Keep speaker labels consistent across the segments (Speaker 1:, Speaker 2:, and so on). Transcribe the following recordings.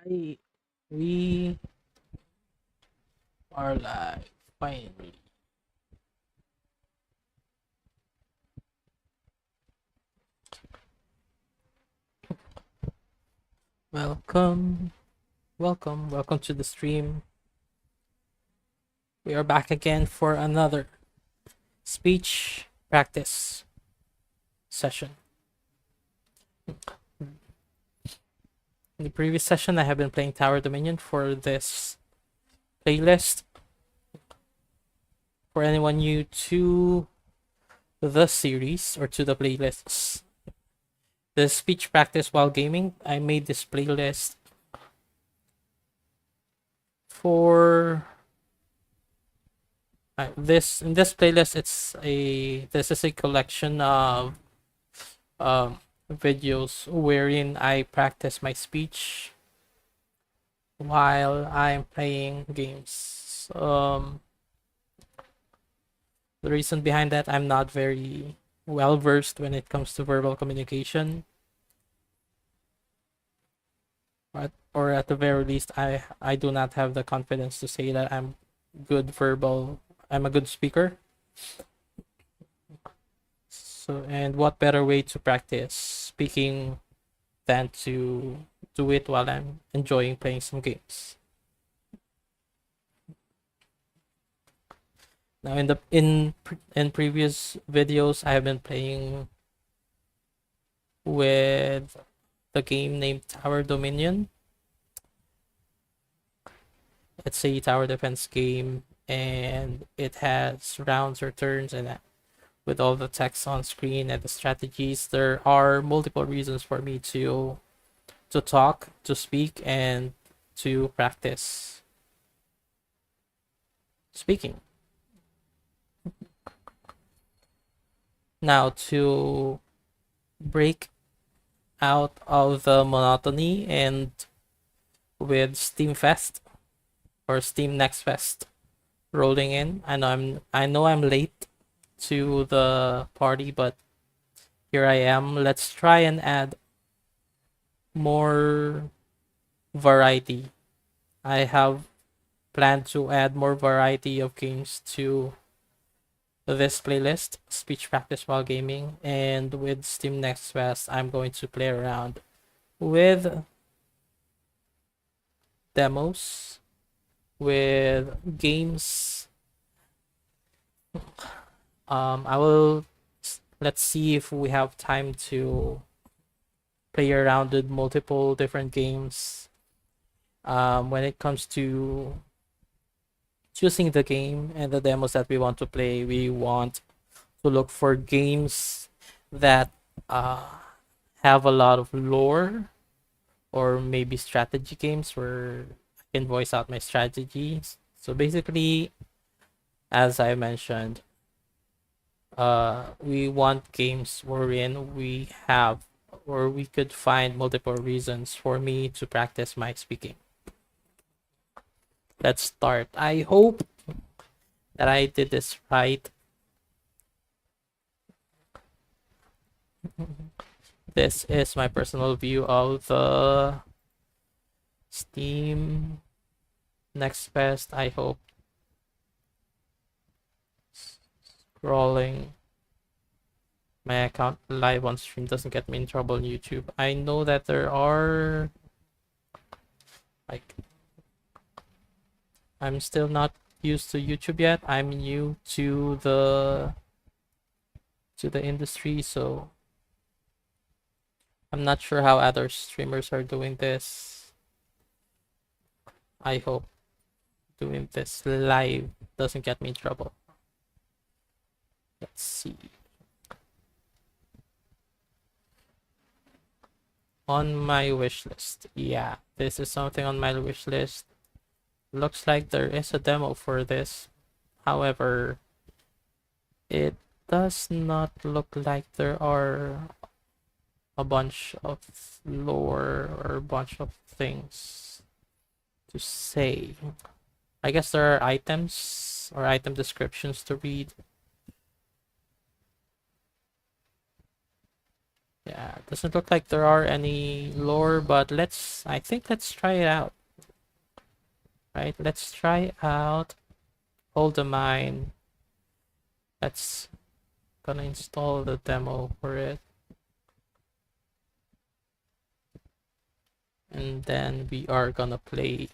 Speaker 1: I we are live finally. Welcome, welcome to the stream. We are back again for another speech practice session. In the previous session, I have been playing Tower Dominion for this playlist. For anyone new to the series or to the playlists, the speech practice while gaming, I made this playlist for in this playlist. This is a collection of um videos wherein I practice my speech while I'm playing games. The reason behind that, I'm not very well versed when it comes to verbal communication, but or at the very least, I do not have the confidence to say that I'm a good speaker. So, and what better way to practice speaking than to do it while I'm enjoying playing some games. Now, in previous videos, I have been playing with the game named Tower Dominion. It's a tower defense game, and it has rounds or turns, and with all the text on screen and the strategies, there are multiple reasons for me to talk, to speak, and to practice speaking. Now, to break out of the monotony, and with Steam Fest or Steam Next Fest rolling in, I know I'm late to the party, but here I am. Let's try and add more variety. I have planned to add more variety of games to this playlist, speech practice while gaming, and with Steam Next Fest, I'm going to play around with demos, with games. I will let's see if we have time to play around with multiple different games. When it comes to choosing the game and the demos that we want to play, we want to look for games that have a lot of lore, or maybe strategy games where I can voice out my strategies. So basically, as I mentioned, we want games wherein we have, or we could find multiple reasons for me to practice my speaking. Let's start. I hope that I did this right. This is my personal view of the Steam Next Fest. I hope scrolling my account live on stream doesn't get me in trouble on YouTube. I know that there are, like, I'm still not used to YouTube yet. I'm new to the industry, so I'm not sure how other streamers are doing this. I hope doing this live doesn't get me in trouble. Let's see. On my wish list. Yeah, this is something on my wish list. Looks like there is a demo for this. However, it does not look like there are a bunch of lore or a bunch of things to say. I guess there are items or item descriptions to read. Yeah, doesn't look like there are any lore, but I think let's try it out. Right, let's try out Hold the Mine. Let's gonna install the demo for it. And then we are gonna play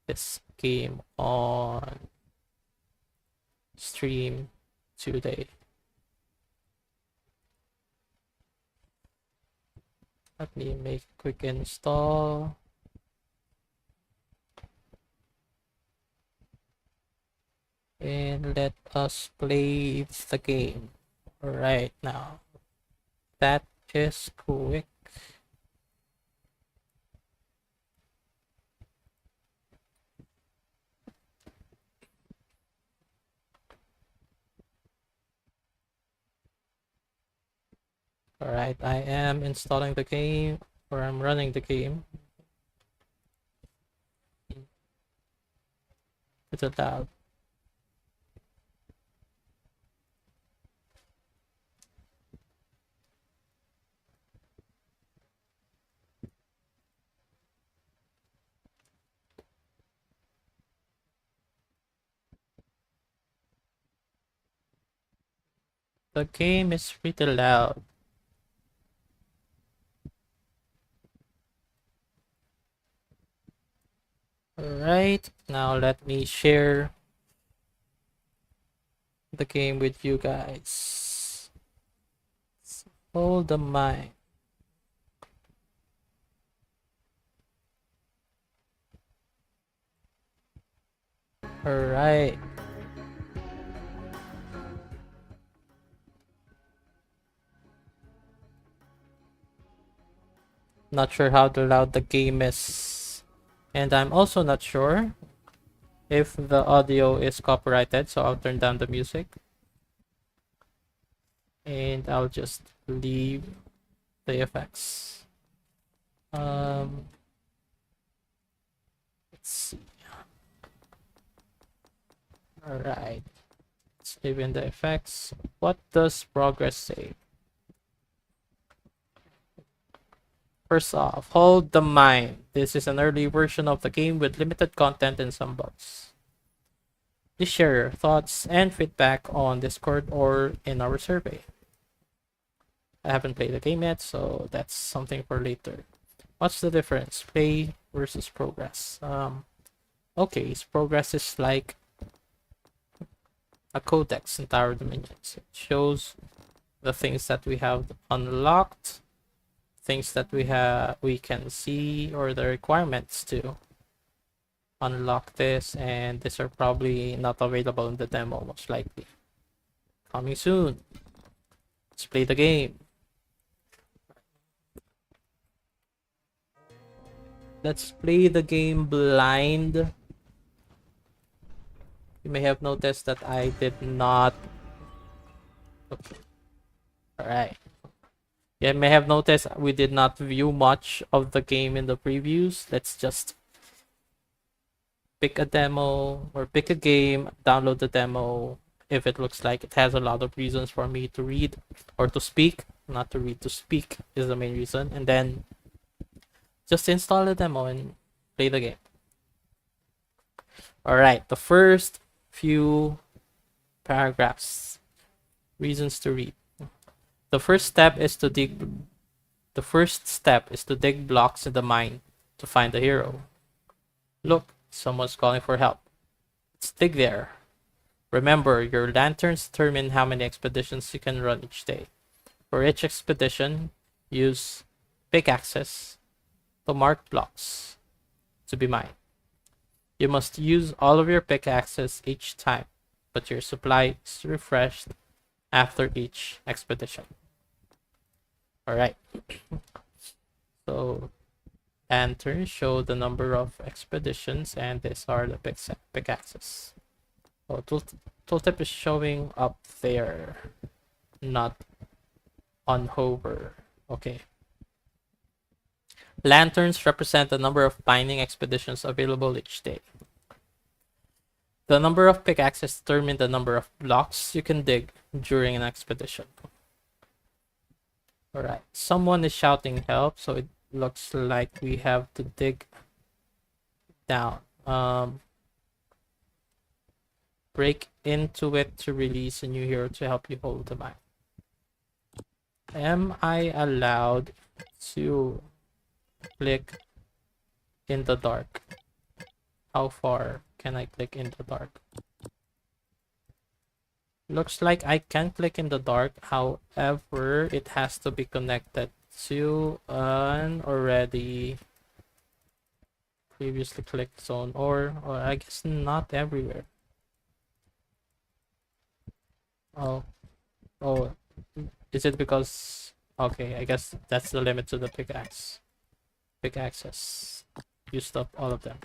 Speaker 1: this game on stream today. Let me make a quick install. And let us play the game right now. That is quick. Alright, I am installing the game, or I'm running the game. It's loud. The game is pretty loud. Alright, now let me share the game with you guys. Hold the mic. Alright. Not sure how loud the game is. And I'm also not sure if the audio is copyrighted, so I'll turn down the music. And I'll just leave the effects. Let's see. Alright. Let's leave in the effects. What does progress say? First off, Hold the Mine. This is an early version of the game with limited content and some bugs. Please share your thoughts and feedback on Discord or in our survey. I haven't played the game yet, so that's something for later. What's the difference? Play versus progress. Okay, so progress is like a codex in Tower Dominions. It shows the things that we have unlocked, things that we can see, or the requirements to unlock this, and these are probably not available in the demo, most likely. Coming soon. Let's play the game. Let's play the game blind. You may have noticed that I did not. Okay. Alright. You may have noticed we did not view much of the game in the previews. Let's just pick a demo or pick a game, download the demo. If it looks like it has a lot of reasons for me to read or to speak, not to read, to speak is the main reason. And then just install the demo and play the game. Alright, the first few paragraphs. Reasons to read. The first step is to dig blocks in the mine to find the hero. Look, someone's calling for help. Let's dig there. Remember, your lanterns determine how many expeditions you can run each day. For each expedition, use pickaxes to mark blocks to be mined. You must use all of your pickaxes each time, but your supply is refreshed after each expedition. Alright. So, lanterns show the number of expeditions, and these are the pickaxes. So, tooltip is showing up there, not on hover. Okay. Lanterns represent the number of mining expeditions available each day. The number of pickaxes determine the number of blocks you can dig during an expedition. Alright, someone is shouting help, so it looks like we have to dig down. Break into it to release a new hero to help you hold the mine. Am I allowed to click in the dark? How far can I click in the dark? Looks like I can click in the dark, however, it has to be connected to an already previously clicked zone, or I guess not everywhere. Oh, oh, is it because, okay, I guess that's the limit to the pickaxes. Used up all of them.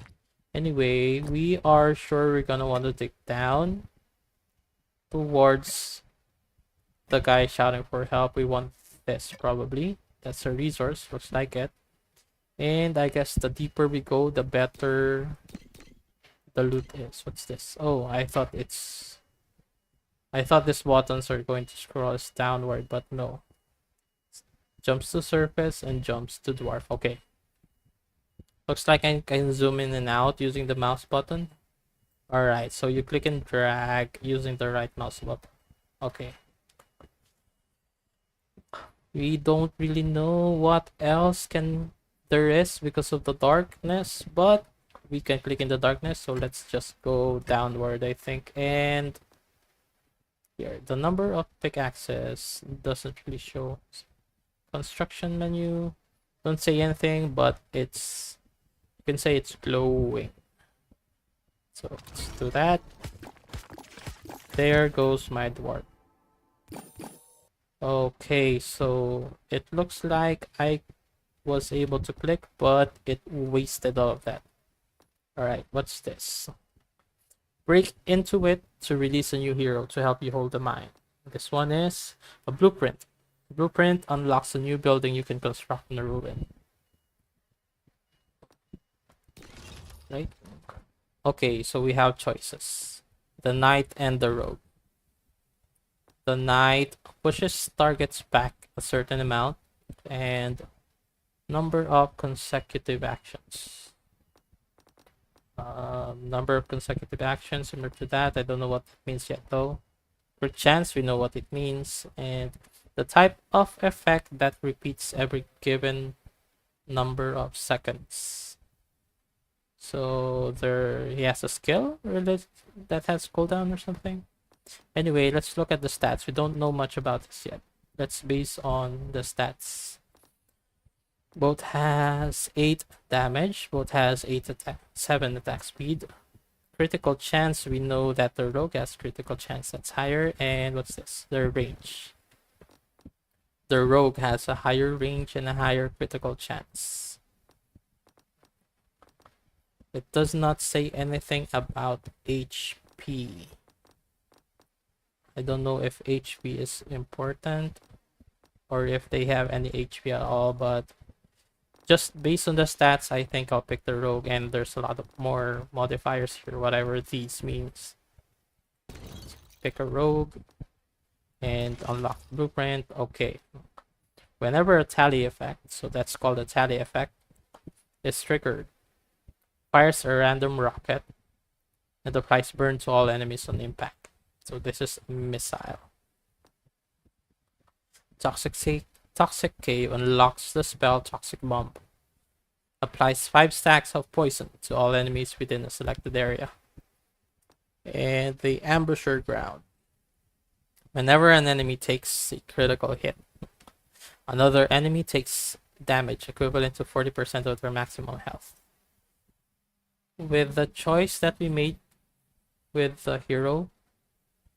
Speaker 1: Anyway, we are sure we're gonna want to dig down towards the guy shouting for help. We want this, probably. That's a resource, looks like it. And I guess the deeper we go, the better the loot is. What's this? Oh, I thought these buttons are going to scroll us downward, but no. Jumps to surface and jumps to dwarf. Okay. Looks like I can zoom in and out using the mouse button. Alright, so you click and drag using the right mouse button. Okay. We don't really know what else there is because of the darkness, but we can click in the darkness, so let's just go downward, I think. And here, the number of pickaxes doesn't really show. Construction menu, don't say anything, but you can say it's glowing. So let's do that. There goes my dwarf. Okay, so it looks like I was able to click, but it wasted all of that. Alright, what's this? Break into it to release a new hero to help you hold the mine. This one is a blueprint. The blueprint unlocks a new building you can construct in the ruin. Right? Okay, so we have choices. The knight and the rogue. The knight pushes targets back a certain amount and number of consecutive actions. Number of consecutive actions, similar to that. I don't know what it means yet though. Per chance, we know what it means. And the type of effect that repeats every given number of seconds. So he has a skill related that has cooldown or something. Anyway, let's look at the stats. We don't know much about this yet. Let's base on the stats. Both has 8 damage. Both has 7 attack speed. Critical chance, we know that the rogue has critical chance that's higher. And what's this? Their range. The rogue has a higher range and a higher critical chance. It does not say anything about HP. I don't know if HP is important or if they have any HP at all, but just based on the stats, I think I'll pick the rogue, and there's a lot of more modifiers here, whatever these means. Pick a rogue and unlock the blueprint. Okay. Whenever a tally effect, so that's called a tally effect, is triggered, fires a random rocket and applies burn to all enemies on impact. So this is a missile. Toxic Cave unlocks the spell Toxic Bomb. Applies 5 stacks of poison to all enemies within a selected area. And the Ambusher Ground. Whenever an enemy takes a critical hit, another enemy takes damage equivalent to 40% of their maximum health. With the choice that we made with the hero,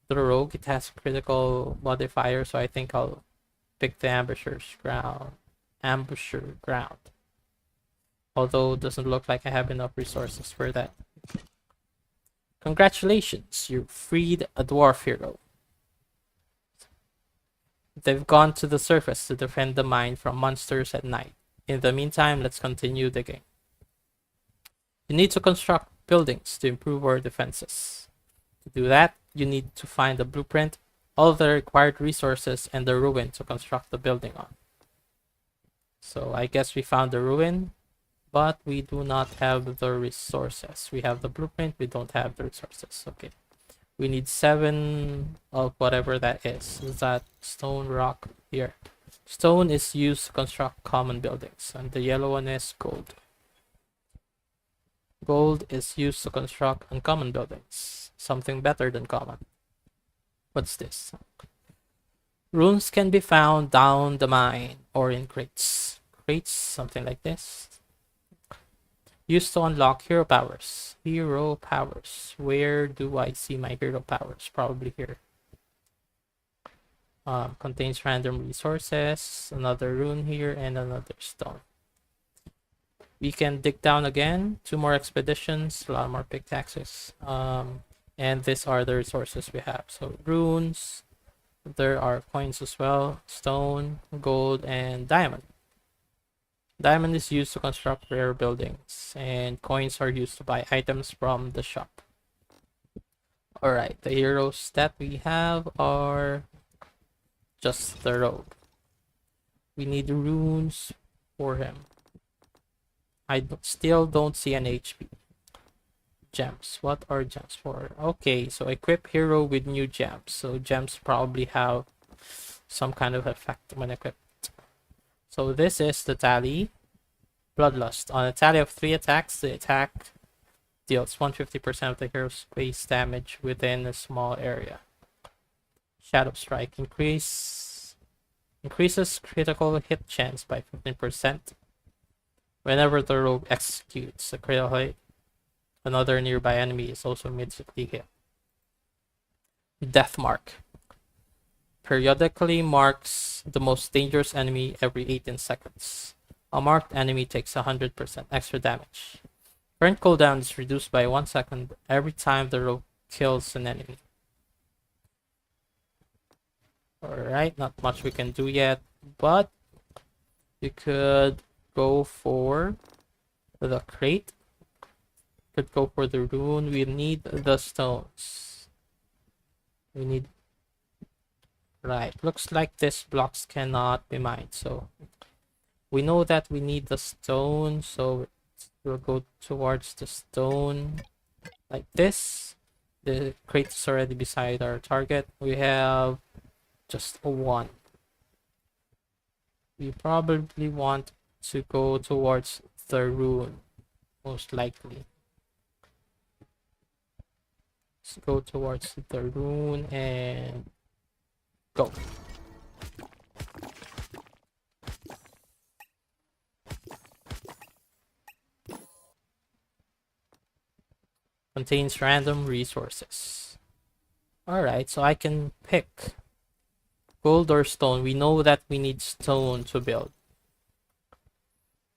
Speaker 1: the rogue, it has critical modifier, so I think I'll pick the Ambusher Ground. Although it doesn't look like I have enough resources for that. Congratulations, you freed a dwarf hero. They've gone to the surface to defend the mine from monsters at night. In the meantime, let's continue digging. You need to construct buildings to improve our defenses. To do that, you need to find the blueprint, all the required resources, and the ruin to construct the building on. So I guess we found the ruin, but we do not have the resources. We have the blueprint, we don't have the resources. Okay. We need 7 of whatever that is. Is that stone, rock? Here. Stone is used to construct common buildings, and the yellow one is gold. Gold is used to construct uncommon buildings. Something better than common. What's this? Runes can be found down the mine or in crates. Crates, something like this. Used to unlock hero powers. Hero powers. Where do I see my hero powers? Probably here. Contains random resources. Another rune here and another stone. We can dig down again. 2 more expeditions. A lot more pickaxes. And these are the resources we have. So runes. There are coins as well. Stone, gold, and diamond. Diamond is used to construct rare buildings, and coins are used to buy items from the shop. Alright, the heroes that we have are just the rogue. We need runes for him. I still don't see an HP. Gems. What are gems for? Okay, so equip hero with new gems. So gems probably have some kind of effect when equipped. So this is the tally. Bloodlust. On a tally of 3 attacks, the attack deals 150% of the hero's base damage within a small area. Shadow Strike. Increases critical hit chance by 15%. Whenever the rogue executes a critical hit, another nearby enemy is also immediately hit. Death Mark. Periodically marks the most dangerous enemy every 18 seconds. A marked enemy takes 100% extra damage. Current cooldown is reduced by 1 second every time the rogue kills an enemy. Alright, not much we can do yet, but you could go for the crate. Could go for the rune. We need the stones. We need... Right, looks like this blocks cannot be mined, so we know that we need the stone, so we'll go towards the stone like this. The crate is already beside our target. We have just a 1. We probably want to go towards the rune, most likely. Let's go towards the rune and go. Contains random resources. Alright, so I can pick gold or stone. We know that we need stone to build.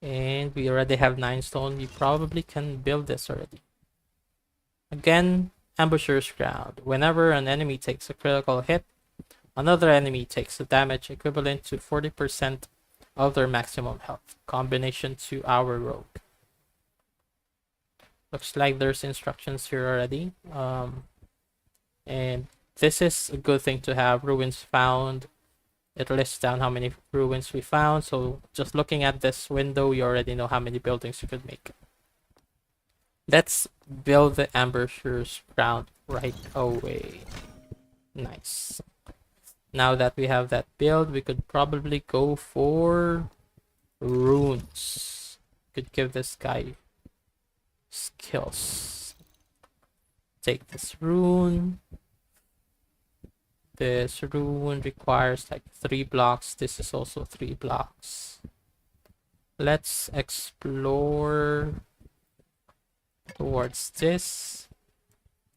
Speaker 1: And we already have 9 stone. We probably can build this already. Again, Ambusher's Ground. Whenever an enemy takes a critical hit, another enemy takes the damage equivalent to 40% of their maximum health. Combination to our rogue. Looks like there's instructions here already. And this is a good thing to have. Ruins found. It lists down how many ruins we found. So just looking at this window, you already know how many buildings you could make. Let's build the Ambusher's Ground right away. Nice. Now that we have that build, we could probably go for runes. Could give this guy skills. Take this rune. This rune requires like 3 blocks. This is also 3 blocks. Let's explore towards this.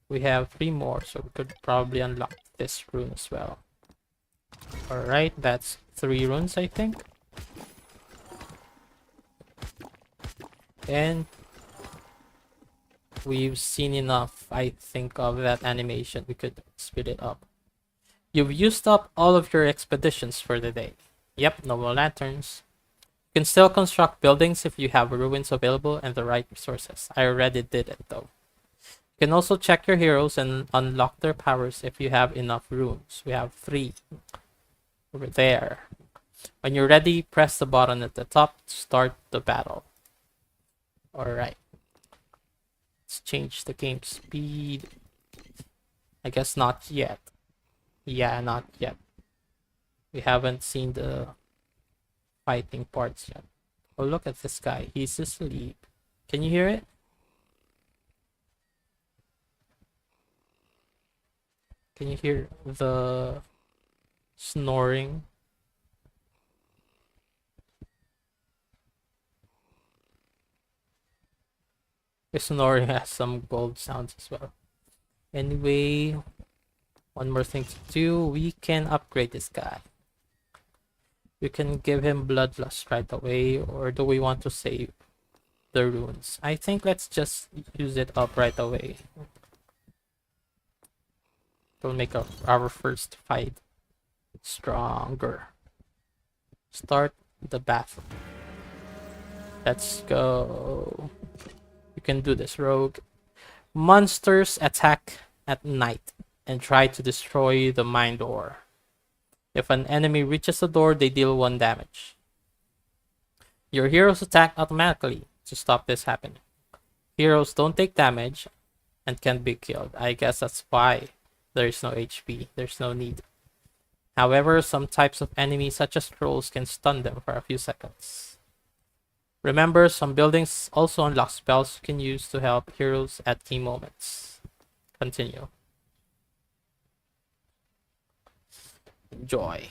Speaker 1: We have 3 more, so we could probably unlock this rune as well. Alright, that's 3 runes, I think. And we've seen enough, I think, of that animation. We could speed it up. You've used up all of your expeditions for the day. Yep, no more lanterns. You can still construct buildings if you have ruins available and the right resources. I already did it though. You can also check your heroes and unlock their powers if you have enough runes. We have 3 over there. When you're ready, press the button at the top to start the battle. Alright. Let's change the game speed. I guess not yet. Yeah, not yet. We haven't seen the fighting parts yet. Oh, look at this guy. He's asleep. Can you hear it? Can you hear the snoring? The snoring has some gold sounds as well. Anyway, one more thing to do. We can upgrade this guy. We can give him bloodlust right away, or do we want to save the runes? I think let's just use it up right away. It'll make our first fight stronger. Start the battle. Let's go. You can do this, rogue. Monsters attack at night and try to destroy the mine door. If an enemy reaches the door, they deal 1 damage. Your heroes attack automatically to stop this happening. Heroes don't take damage and can be killed. I guess that's why there is no HP. There's no need. However, some types of enemies such as trolls can stun them for a few seconds. Remember, some buildings also unlock spells you can use to help heroes at key moments. Continue. Enjoy.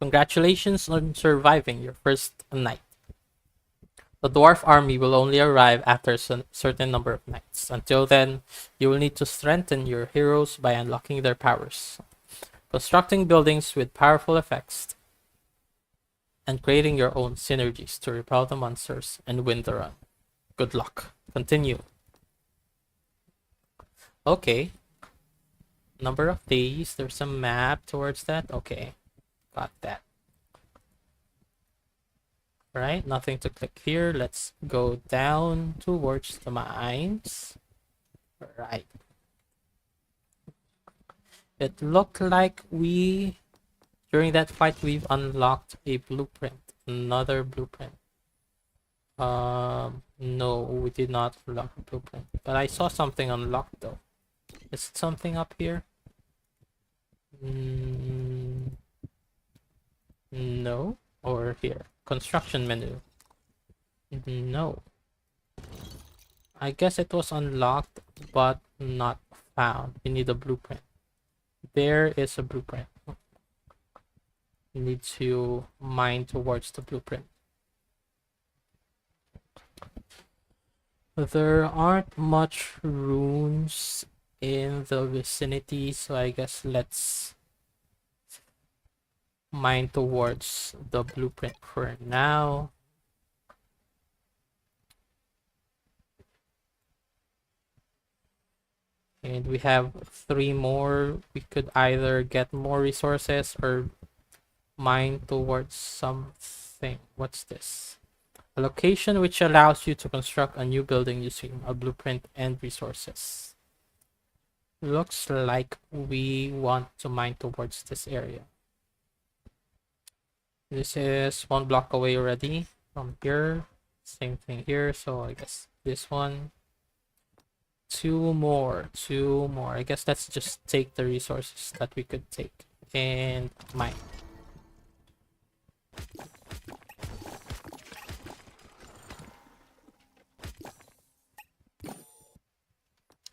Speaker 1: Congratulations on surviving your first night. The dwarf army will only arrive after a certain number of nights. Until then, you will need to strengthen your heroes by unlocking their powers, constructing buildings with powerful effects, and creating your own synergies to repel the monsters and win the run. Good luck. Continue. Okay. Number of days. There's a map towards that. Okay. Got that. Right, nothing to click here. Let's go down towards the mines. Right. It looked like during that fight, we've unlocked a blueprint. Another blueprint. No, we did not unlock a blueprint. But I saw something unlocked though. Is it something up here? No. Or here. Construction menu. No. I guess it was unlocked, but not found. We need a blueprint. There is a blueprint. We need to mine towards the blueprint. There aren't much runes in the vicinity, so I guess let's mine towards the blueprint for now. And we have 3 more. We could either get more resources or mine towards something. What's this? A location which allows you to construct a new building using a blueprint and resources. Looks like we want to mine towards this area. This is 1 block away already from here. Same thing here, so I guess this one. 2 more. I guess let's just take the resources that we could take and mine.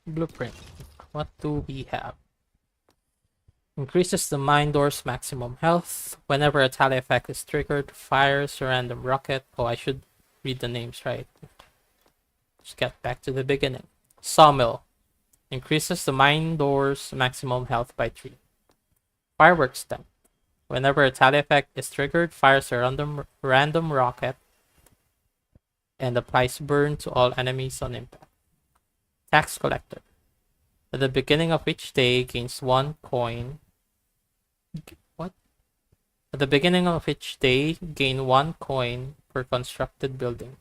Speaker 1: Blueprint. What do we have? Increases the mine door's maximum health. Whenever a tally effect is triggered, fires a random rocket. Oh, I should read the names right. Let's get back to the beginning. Sawmill. Increases the mine door's maximum health by 3. Fireworks tent. Whenever a tally effect is triggered, fires a random rocket and applies burn to all enemies on impact. Tax collector. At the beginning of each day, gains 1 coin. What? At the beginning of each day, gain 1 coin per constructed building.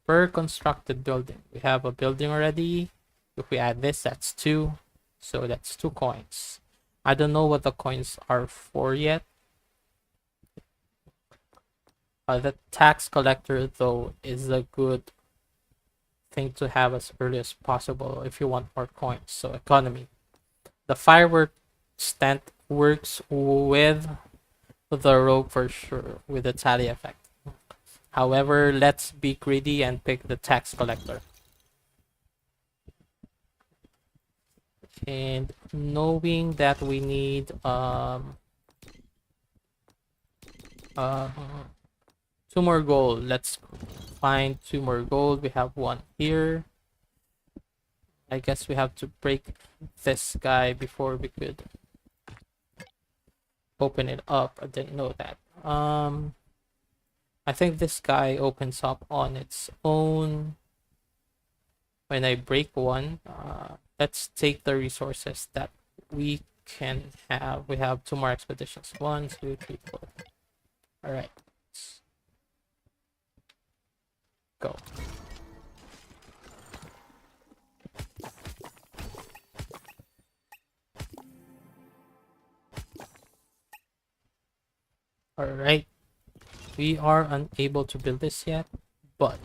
Speaker 1: Per constructed building. We have a building already. If we add this, that's 2. So that's 2 coins. I don't know what the coins are for yet. The tax collector, though, is a good thing to have as early as possible if you want more coins. So economy. The firework stand works with the rogue for sure, with the tally effect. However, let's be greedy and pick the tax collector. And knowing that we need 2 more gold. Let's find 2 more gold. We have 1 here. I guess we have to break this guy before we could open it up. I didn't know that. I think this guy opens up on its own when I break one. Let's take the resources that we can have. We have 2 more expeditions. 1, 2, 3, 4. All right. Let's go. All right. We are unable to build this yet, but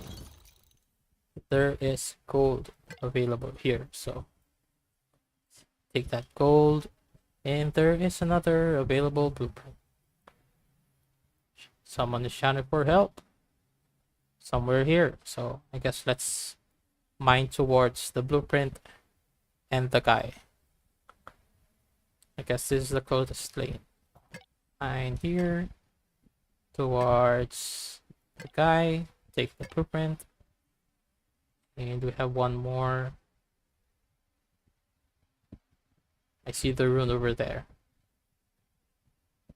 Speaker 1: there is gold available here. So take that gold, and there is another available blueprint. Someone is shouting for help somewhere here. So I guess let's mine towards the blueprint and the guy. I guess this is the closest lane. Mine here towards the guy. Take the blueprint. And we have 1 more. I see the rune over there.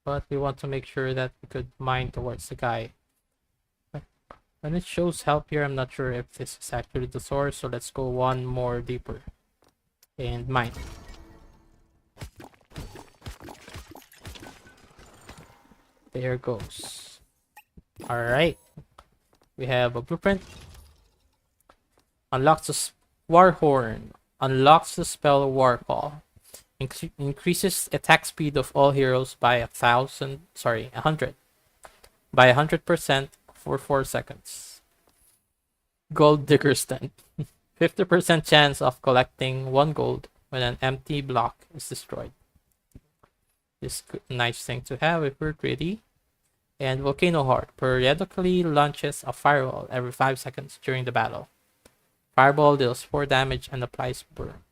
Speaker 1: But we want to make sure that we could mine towards the guy. When it shows help here, I'm not sure if this is actually the source. So let's go 1 more deeper. And mine. There goes. Alright. We have a blueprint. Unlocks the War Horn. Unlocks the spell War Call. Increases attack speed of all heroes by 100. By 100% for 4 seconds. Gold Digger Stand. 50% chance of collecting 1 gold when an empty block is destroyed. This is a nice thing to have if we're greedy. And Volcano Heart periodically launches a fireball every 5 seconds during the battle. Fireball deals 4 damage and applies burn.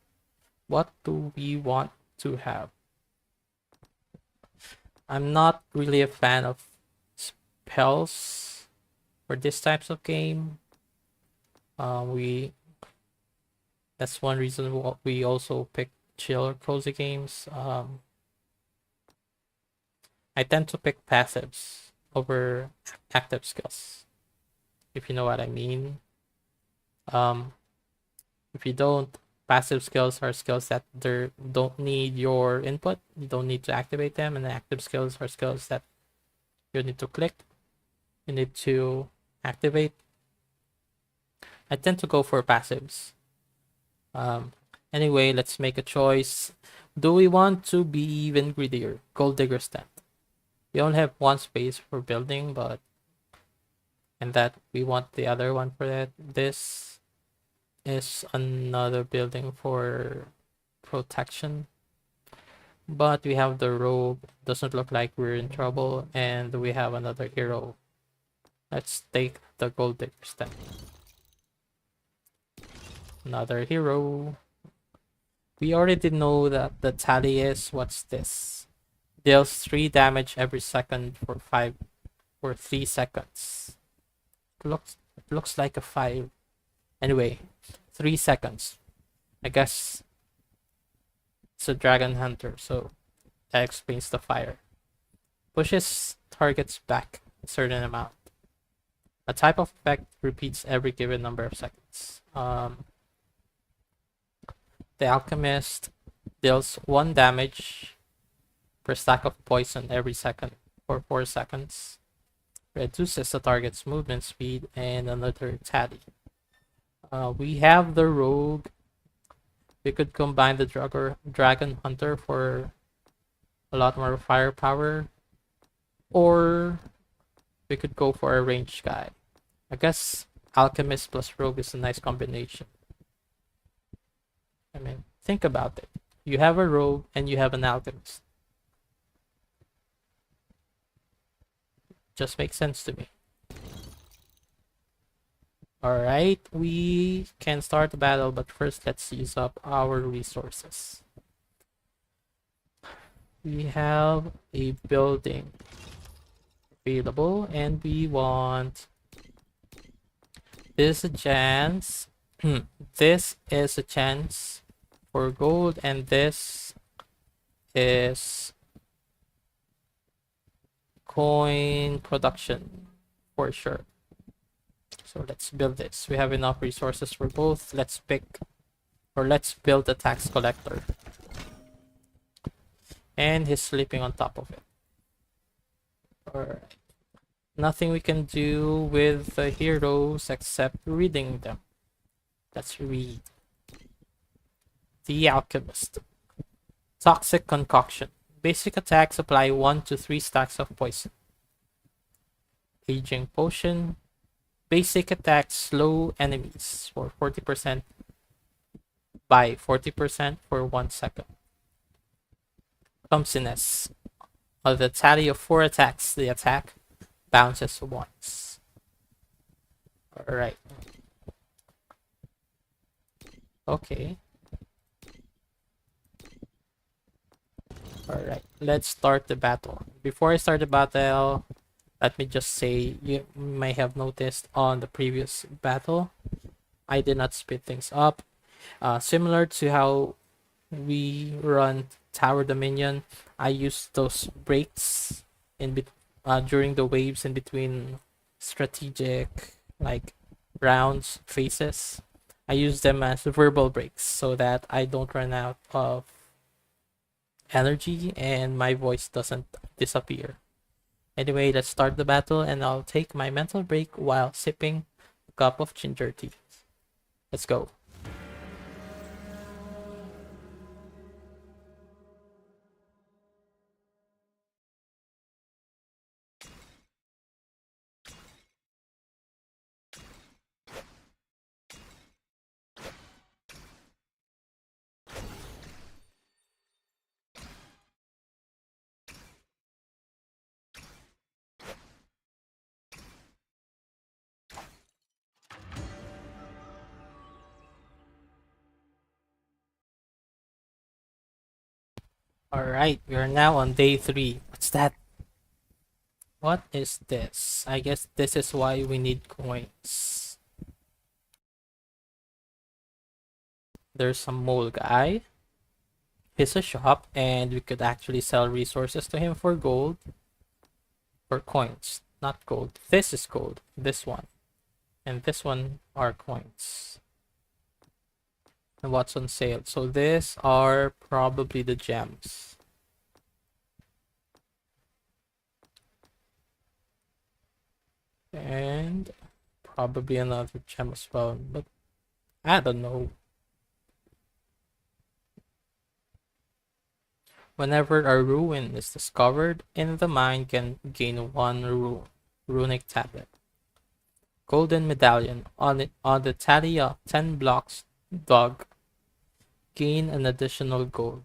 Speaker 1: What do we want to have? I'm not really a fan of spells for this types of game. That's one reason we also pick chill or cozy games. I tend to pick passives over active skills, if you know what I mean. If you don't, passive skills are skills that don't need your input. You don't need to activate them, and the active skills are skills that you need to click. You need to activate. I tend to go for passives. Anyway, let's make a choice. Do we want to be even greedier? Gold Digger Stand. We only have 1 space for building, and that we want the other one for that. This is another building for protection, but we have the rogue. Doesn't look like we're in trouble, and we have another hero. Let's take the Gold Digger Stand. Another hero. We already know that the tally is, what's this? Deals 3 damage every second for 3 seconds. It looks like a 5. Anyway, 3 seconds. I guess it's a dragon hunter, so that explains the fire. Pushes targets back a certain amount. A type of effect repeats every given number of seconds. The alchemist deals 1 damage per stack of poison every second for 4 seconds. Reduces the target's movement speed and another tally. We have the rogue. We could combine the dragon hunter for a lot more firepower, or we could go for a ranged guy. I guess alchemist plus rogue is a nice combination. I mean, think about it. You have a rogue and you have an alchemist. Just makes sense to me. Alright, we can start the battle, but first let's use up our resources. We have a building available, and we want this is a chance. This is a chance for gold, and this is coin production for sure. So let's build this. We have enough resources for both. Let's build a tax collector. And he's sleeping on top of it. Alright. Nothing we can do with the heroes except reading them. Let's read. The Alchemist. Toxic Concoction. Basic attacks apply 1 to 3 stacks of poison. Aging Potion. Basic attacks slow enemies for 40% by 40% for 1 second. Clumsiness. On the tally of 4 attacks, the attack bounces once. Alright. Okay. Alright, let's start the battle. Before I start the battle, let me just say, you may have noticed on the previous battle, I did not speed things up. Similar to how we run Tower Dominion, I used those breaks during the waves in between strategic rounds, phases. I use them as verbal breaks so that I don't run out of energy and my voice doesn't disappear. Anyway, let's start the battle, and I'll take my mental break while sipping a cup of ginger tea. Let's go. Alright, we are now on day 3. What's that? What is this? I guess this is why we need coins. There's some mole guy. He's a shop, and we could actually sell resources to him for gold. For coins, not gold. This is gold. This one. And this one are coins. And what's on sale? So these are probably the gems. And probably another gem as well, but I don't know. Whenever a ruin is discovered in the mine, can gain 1 runic tablet. Golden medallion. On the tally of 10 blocks dug, gain an additional gold.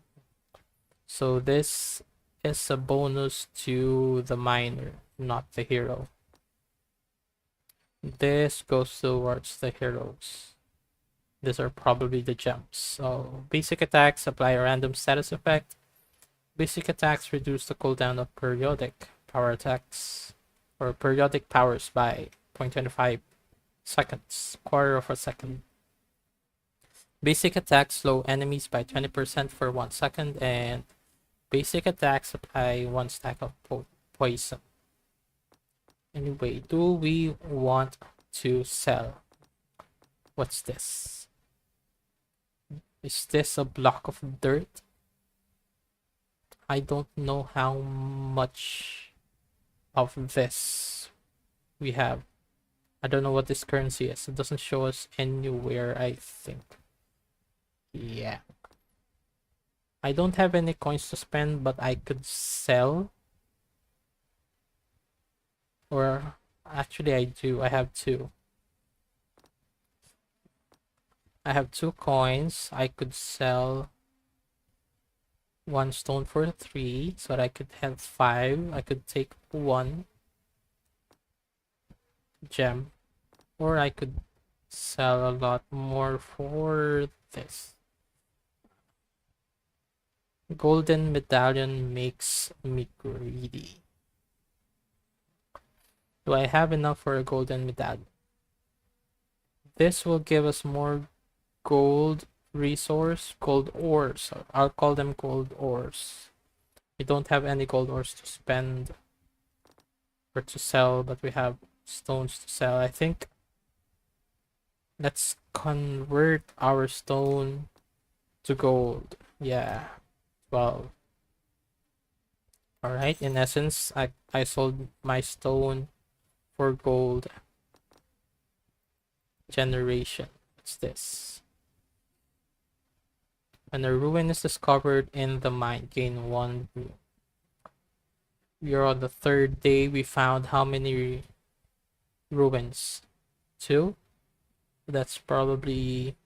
Speaker 1: So this is a bonus to the miner, not the hero. This goes towards the heroes. These are probably the gems. So basic attacks apply a random status effect. Basic attacks reduce the cooldown of periodic power attacks or periodic powers by 0.25 seconds, quarter of a second. Basic attacks slow enemies by 20% for 1 second, and basic attacks apply 1 stack of poison. Anyway, do we want to sell? What's this? Is this a block of dirt? I don't know how much of this we have. I don't know what this currency is. It doesn't show us anywhere, I think. Yeah. I don't have any coins to spend, but I could sell. Or actually I do. I have two. I have 2 coins. I could sell 1 stone for 3, so that I could have 5. I could take 1 gem, or I could sell a lot more for this. Golden medallion makes me greedy. Do I have enough for a golden medallion? This will give us more gold resource, gold ores. I'll call them gold ores. We don't have any gold ores to spend or to sell, but we have stones to sell. I think let's convert our stone to gold. Yeah, 12. All right, in essence, I sold my stone for gold. Generation. What's this? When a ruin is discovered in the mine, gain 1 ruin. We are on the 3rd day. We found how many ruins? 2? That's probably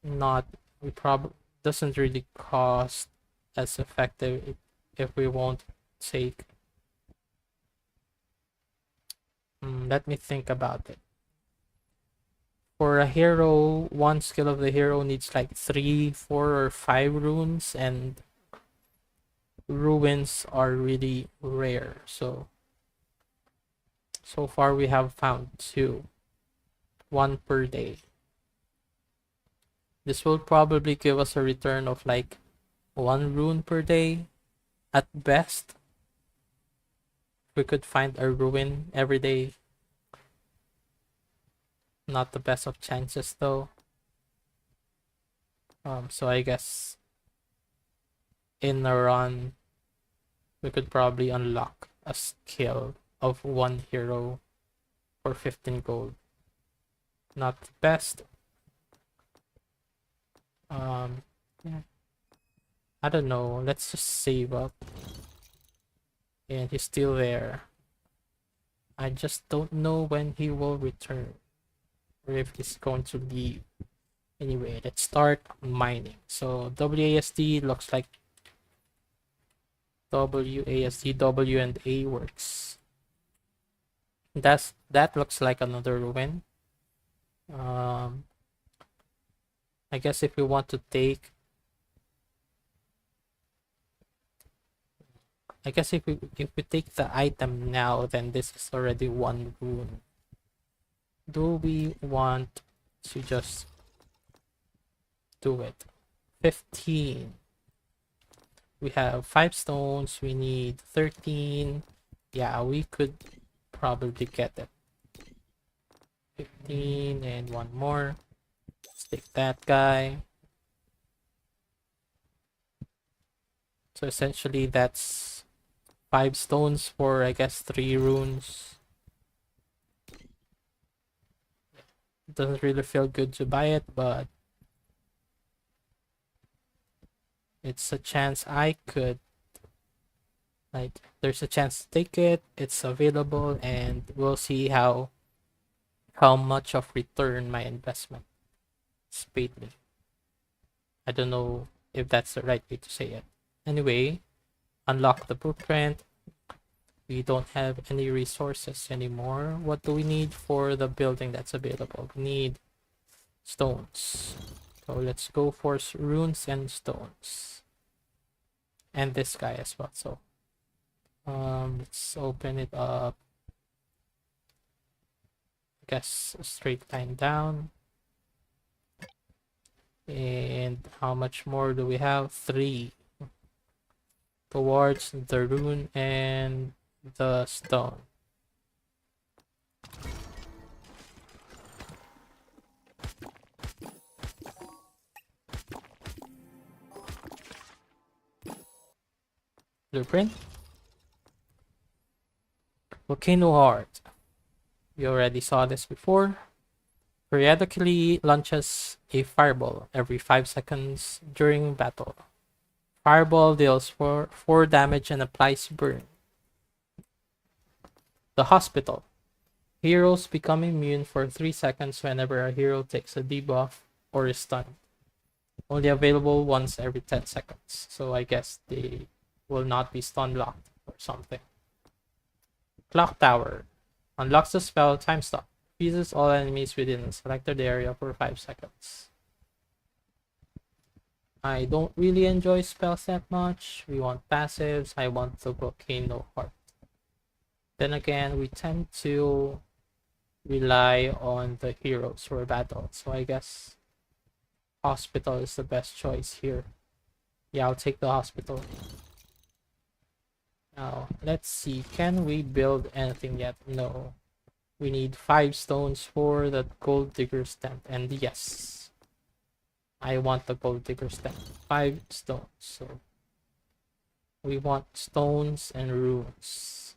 Speaker 1: not. We probably doesn't really cost as effective if we won't take. Let me think about it. For a hero, 1 skill of the hero needs like 3, 4, or 5 runes, and ruins are really rare. So far we have found 2, 1 per day. This will probably give us a return of like 1 rune per day at best. We could find a ruin every day. Not the best of chances though. So I guess in a run we could probably unlock a skill of 1 hero for 15 gold. Not the best. Yeah. I don't know. Let's just save up. And he's still there. I just don't know when he will return, or if he's going to leave. Anyway, let's start mining. So WASD looks like WASD, W and A works. That looks like another ruin. I guess if we want to take, I guess if we take the item now, then this is already 1 rune. Do we want to just do it? 15. We have 5 stones. We need 13. Yeah, we could probably get it. 15 and 1 more. Let's take that guy. So essentially that's 5 stones for, I guess, 3 runes. It doesn't really feel good to buy it, but it's a chance I could, like, there's a chance to take it. It's available, and we'll see how much of return my investment is paid me. I don't know if that's the right way to say it. Anyway, unlock the blueprint. We don't have any resources anymore. What do we need for the building that's available? We need stones. So let's go for runes and stones. And this guy as well. So let's open it up. I guess a straight line down. And how much more do we have? 3 towards the rune and the stone. Blueprint. Volcano Heart. We already saw this before. Periodically launches a fireball every 5 seconds during battle. Fireball deals 4 damage and applies burn. The Hospital. Heroes become immune for 3 seconds whenever a hero takes a debuff or is stunned. Only available once every 10 seconds. So I guess they will not be stun locked or something. Clock Tower. Unlocks the spell Time Stop. Freezes all enemies within a selected area for 5 seconds. I don't really enjoy spells that much. We want passives. I want the Volcano Heart. Then again, we tend to rely on the heroes for battle. So I guess Hospital is the best choice here. Yeah, I'll take the Hospital. Now, let's see. Can we build anything yet? No. We need 5 stones for the Gold Digger's Tent. And yes, I want the Gold Digger's Tent. 5 stones. So we want stones and runes.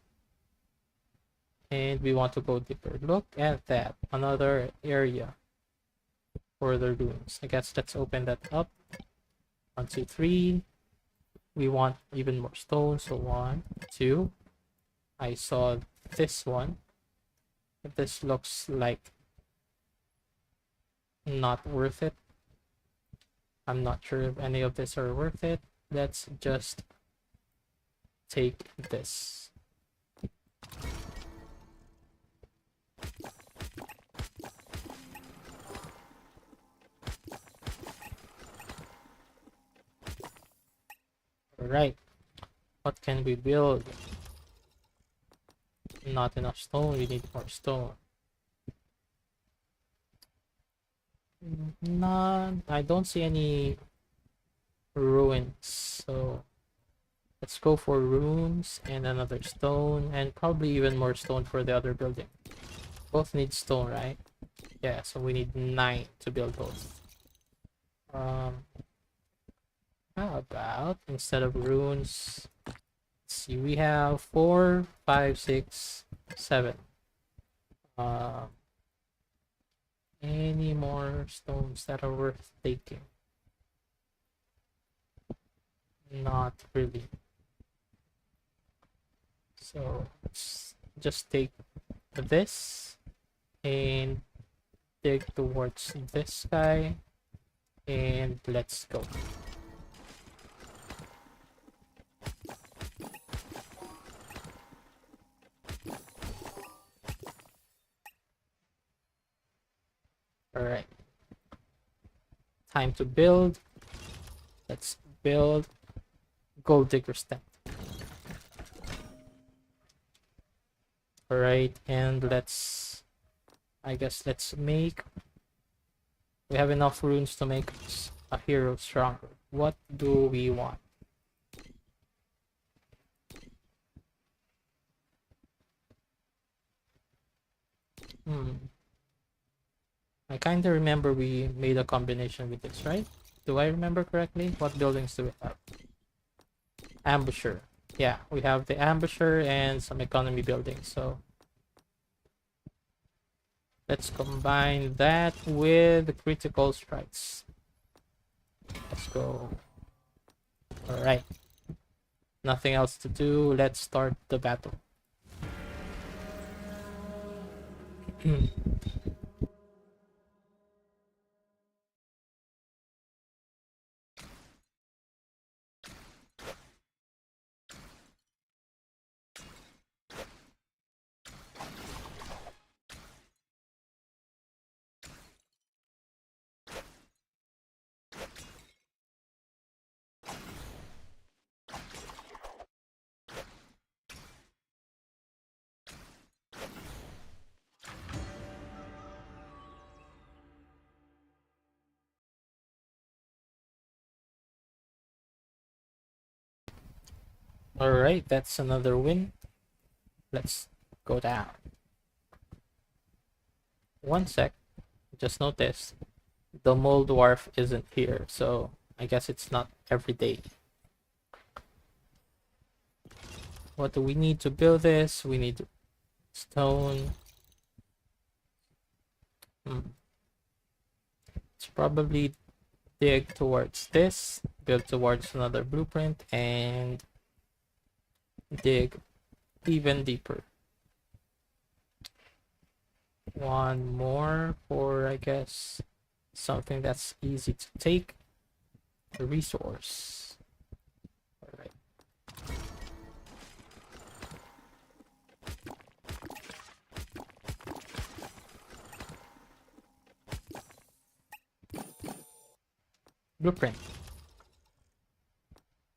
Speaker 1: And we want to go deeper. Look at that. Another area for the runes. I guess let's open that up. 1, 2, 3. We want even more stones. So 1, 2. I saw this one. This looks like not worth it. I'm not sure if any of this are worth it. Let's just take this. Alright. What can we build? Not enough stone. We need more stone. None. I don't see any ruins. So let's go for runes and another stone and probably even more stone for the other building. Both need stone, right? Yeah, so we need 9 to build both. How about instead of runes, let's see, we have 4, 5, 6, 7. Any more stones that are worth taking? Not really. So let's just take this and dig towards this guy and let's go. Alright. Time to build. Let's build Gold Digger's Tent. Alright, and I guess let's make, we have enough runes to make a hero stronger. What do we want? I kind of remember we made a combination with this, right? Do I remember correctly? What buildings do we have? Ambusher. Yeah, we have the Ambusher and some economy buildings. So let's combine that with the critical strikes. Let's go. Alright. Nothing else to do. Let's start the battle. Alright, that's another win. Let's go down. 1 sec. Just noticed the mole dwarf isn't here, so I guess it's not every day. What do we need to build this? We need stone. It's probably dig towards this, build towards another blueprint, and dig even deeper. One more for, I guess, something that's easy to take. The resource. All right. Blueprint.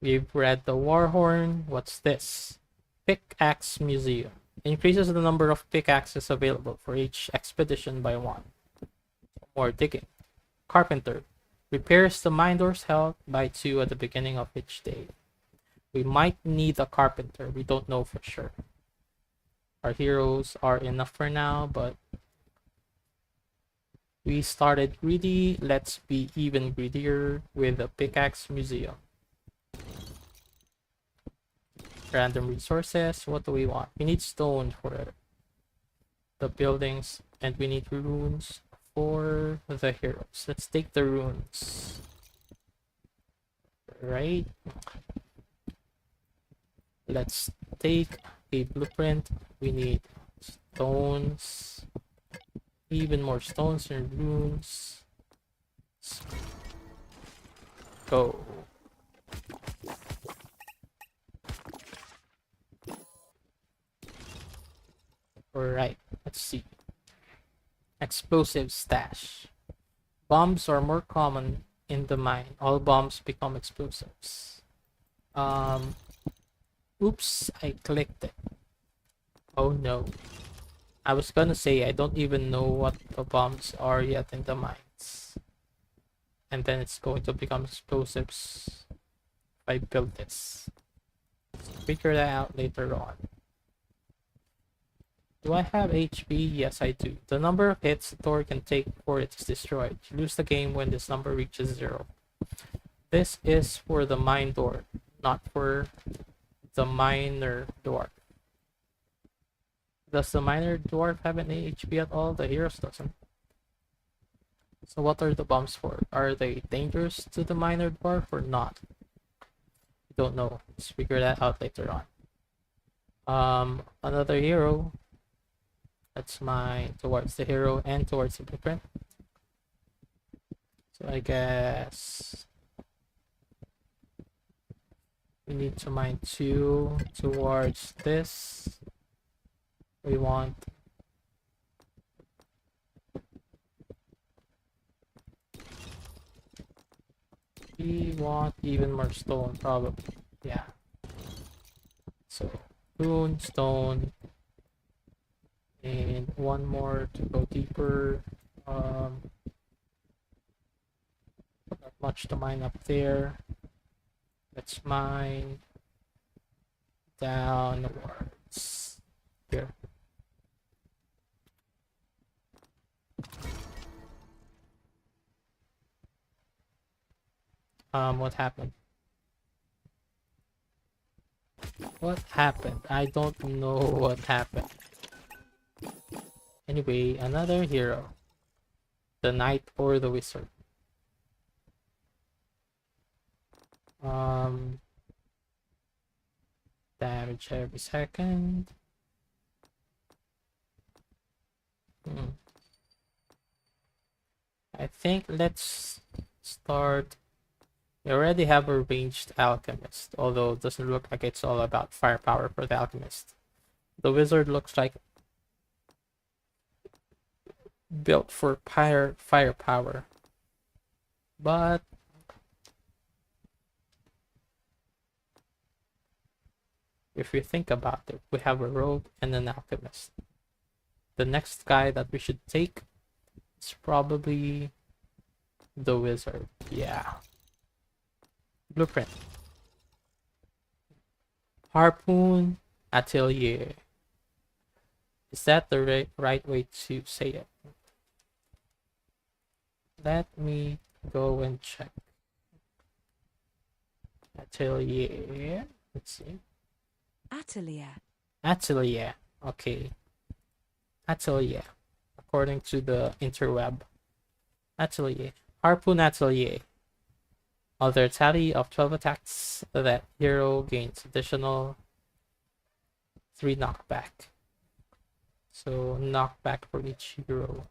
Speaker 1: We've read the war horn. What's this? Pickaxe Museum. Increases the number of pickaxes available for each expedition by 1. More digging. Carpenter. Repairs the mine doors held by 2 at the beginning of each day. We might need a carpenter. We don't know for sure. Our heroes are enough for now, but we started greedy. Let's be even greedier with the Pickaxe Museum. Random resources. What do we want? We need stone for the buildings, and we need runes for the heroes. Let's take the runes. Right. Let's take a blueprint. We need stones. Even more stones and runes. Let's go. Alright, let's see. Explosive stash. Bombs are more common in the mine. All bombs become explosives. Oops, I clicked it. Oh no. I was gonna say I don't even know what the bombs are yet in the mines. And then it's going to become explosives if I build this. Figure that out later on. Do I have HP? Yes, I do. The number of hits the door can take before it is destroyed. You lose the game when this number reaches 0. This is for the mine door, not for the miner dwarf. Does the miner dwarf have any HP at all? The heroes doesn't. So what are the bombs for? Are they dangerous to the miner dwarf or not? We don't know. Let's figure that out later on. Another hero. That's mine towards the hero and towards the blueprint. So I guess we need to mine 2 towards this. We want even more stone, probably. Yeah. So stone, stone, and one more to go deeper. Not much to mine up there. Let's mine downwards here. What happened? What happened? I don't know what happened. Anyway, another hero. The knight or the wizard. Damage every second. I think let's start. We already have a ranged alchemist, although it doesn't look like it's all about firepower for the alchemist. The wizard looks like built for firepower, but if you think about it, we have a rogue and an alchemist. The next guy that we should take is probably the wizard. Yeah. Blueprint. Harpoon Atelier. Is that the right way to say it? Let me go and check. Atelier. Let's see.
Speaker 2: Atelier.
Speaker 1: Atelier. Okay. Atelier. According to the interweb. Atelier. Harpoon Atelier. Other tally of 12 attacks that hero gains additional 3 knockback. So knockback for each hero.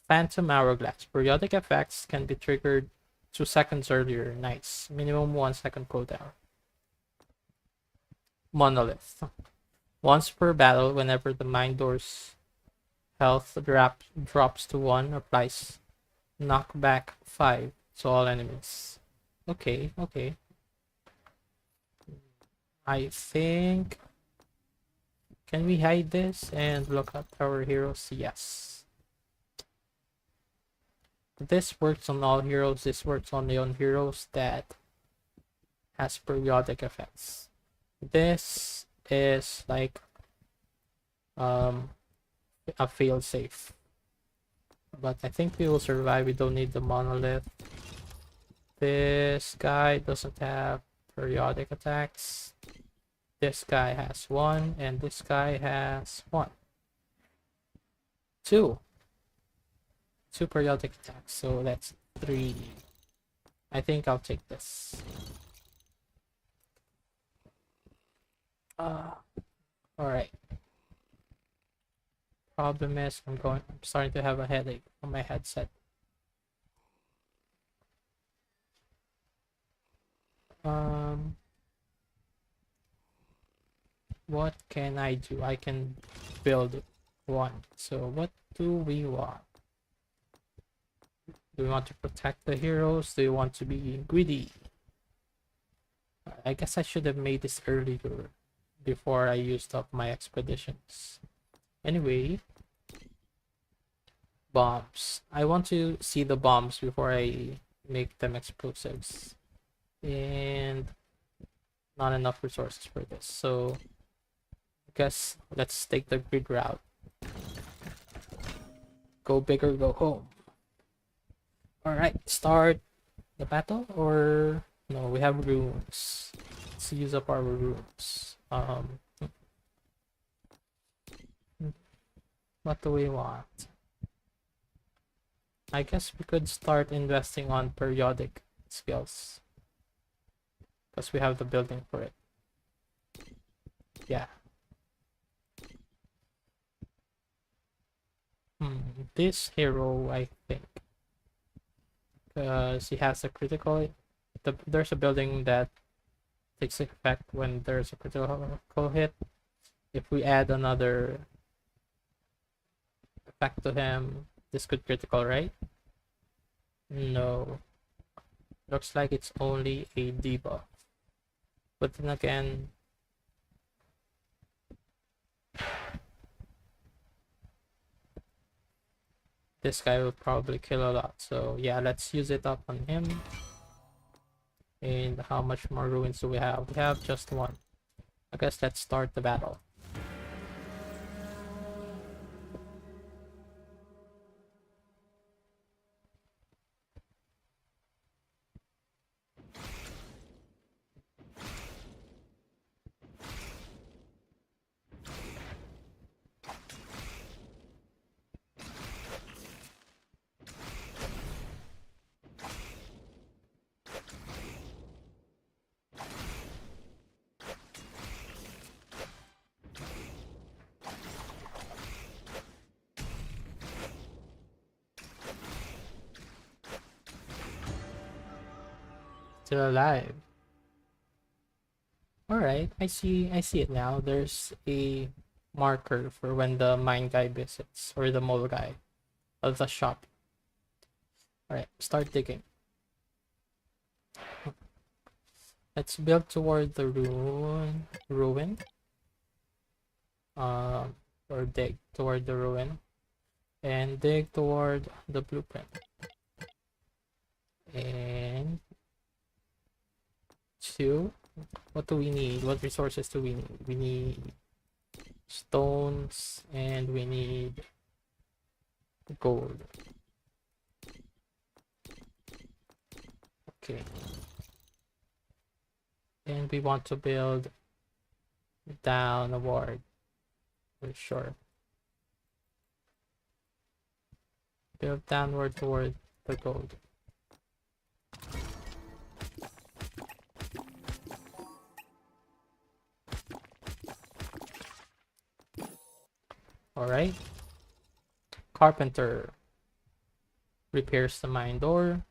Speaker 1: Phantom Hourglass. Periodic effects can be triggered 2 seconds earlier. Nice. Minimum 1 second cooldown. Monolith. Once per battle, whenever the mine door's health drops to 1, applies knockback 5 to all enemies. Okay, okay. I think... Can we hide this and look at our heroes? Yes. This works on all heroes. This works only on heroes that has periodic effects. This is like a fail safe. But I think we will survive. We don't need the monolith. This guy doesn't have periodic attacks. This guy has 1, and this guy has 1. 2 periodic attacks, so that's 3. I think I'll take this. Alright. Problem is I'm starting to have a headache on my headset. What can I do? I can build 1. So what do we want? Do we want to protect the heroes? Do we want to be greedy? I guess I should have made this earlier before I used up my expeditions. Anyway, bombs. I want to see the bombs before I make them explosives. And not enough resources for this. So I guess let's take the grid route. Go big or go home. Alright, start the battle, or no, we have runes. Let's use up our runes. What do we want? I guess we could start investing on periodic skills, because we have the building for it. Yeah. This hero, I think, because he has a critical... There's a building that takes effect when there's a critical hit. If we add another effect to him, this could critical, right? No. Looks like it's only a debuff. But then again, this guy will probably kill a lot. So yeah, let's use it up on him. And how much more ruins do we have? We have just 1. I guess let's start the battle. Still alive. Alright, I see it now. There's a marker for when the mine guy visits, or the mole guy of the shop. Alright, start digging. Let's build toward the ruin. Or dig toward the ruin. And dig toward the blueprint. And 2. What do we need? What resources do we need? We need stones, and we need gold. Okay. And we want to build Downward, for sure. Build downward toward the gold. Alright. Carpenter repairs the mine door.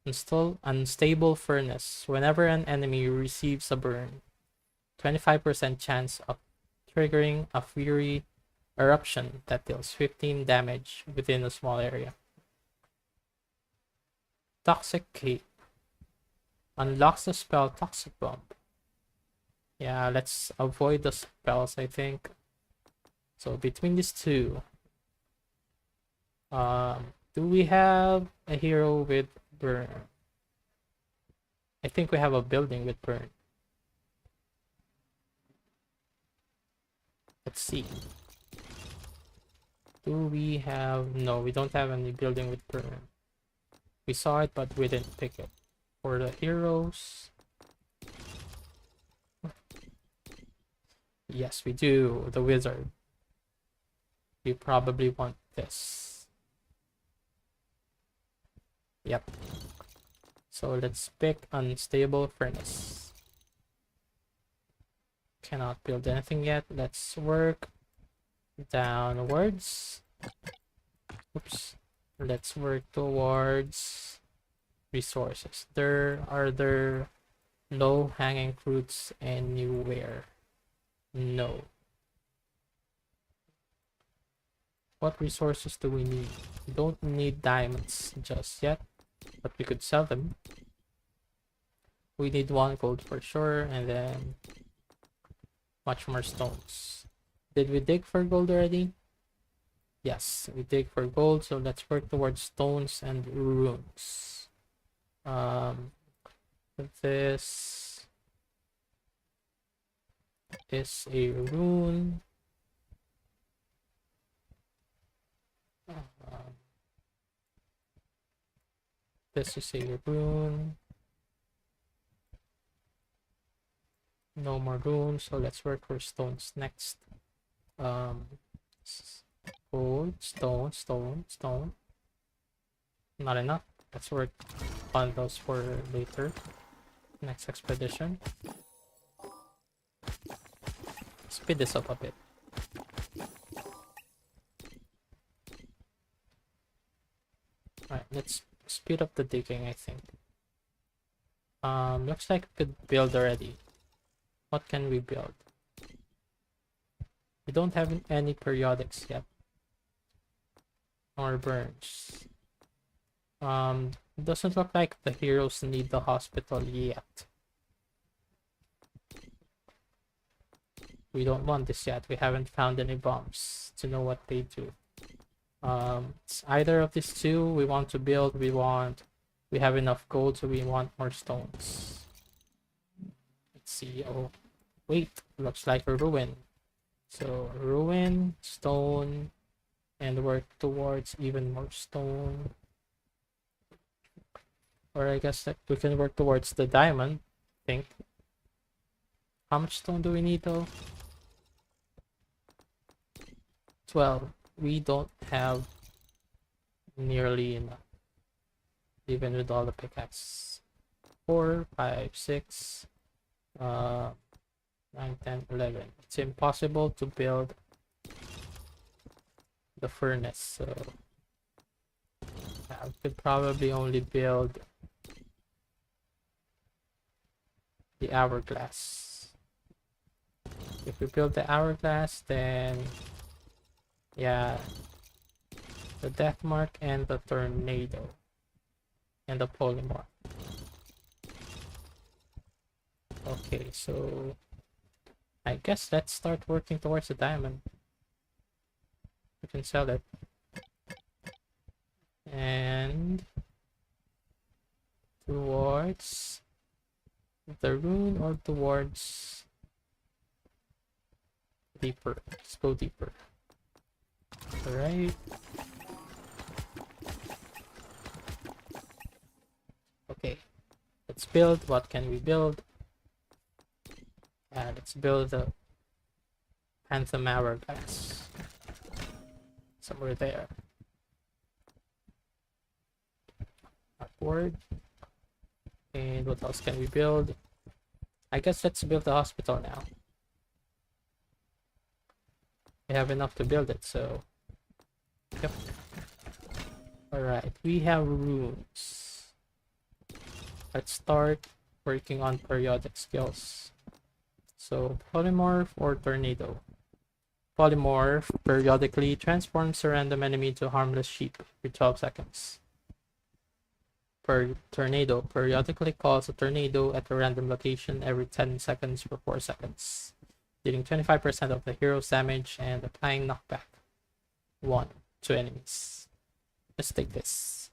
Speaker 1: Install unstable furnace. Whenever an enemy receives a burn, 25% chance of triggering a fury eruption that deals 15 damage within a small area. Toxic Cape unlocks the spell Toxic Bomb. Yeah, let's avoid the spells, I think. So between these two, do we have a hero with burn? I think we have a building with burn. Let's see. Do we have... No, we don't have any building with burn. We saw it, but we didn't pick it. For the heroes... Yes, we do. The wizard. We probably want this. Yep. So let's pick unstable furnace. Cannot build anything yet. Let's work downwards. Oops. Let's work towards resources. Are there low hanging fruits anywhere? No. What resources do we need? We don't need diamonds just yet, but we could sell them. We need 1 gold for sure, and then much more stones. Did we dig for gold already? Yes, we dig for gold, so let's work towards stones and runes. This is a rune. This is a rune. No more runes, so let's work for stones next. Gold, stone. Not enough. Let's work on those for later. Next expedition. Speed this up a bit. Alright, let's speed up the digging, I think. Looks like we could build already. What can we build? We don't have any periodics yet. Or burns. Doesn't look like the heroes need the hospital yet. We don't want this yet. We haven't found any bombs to know what they do. It's either of these two we want to build. We have enough gold, so we want more stones. Let's see. Oh, wait. Looks like a ruin. So ruin, stone, and work towards even more stone. Or I guess that we can work towards the diamond, I think. How much stone do we need though? 12. We don't have nearly enough. Even with all the pickaxes. 4, 5, 6, 9, 10, 11. It's impossible to build the furnace, so I could probably only build the hourglass. If we build the hourglass, then yeah, the death mark and the tornado and the polymorph. Okay, so I guess let's start working towards the diamond. We can sell it. And towards the rune or towards deeper. Let's go deeper. Alright. Okay. Let's build. What can we build? Let's build the Anthem Hourglass. Somewhere there. Upward. And what else can we build? I guess let's build the hospital now. We have enough to build it, so... Yep. Alright, we have runes. Let's start working on periodic skills. So, polymorph or tornado. Polymorph periodically transforms a random enemy to harmless sheep for 12 seconds. Tornado periodically calls a tornado at a random location every 10 seconds for 4 seconds, dealing 25% of the hero's damage and applying knockback 1 to enemies. Let's take this.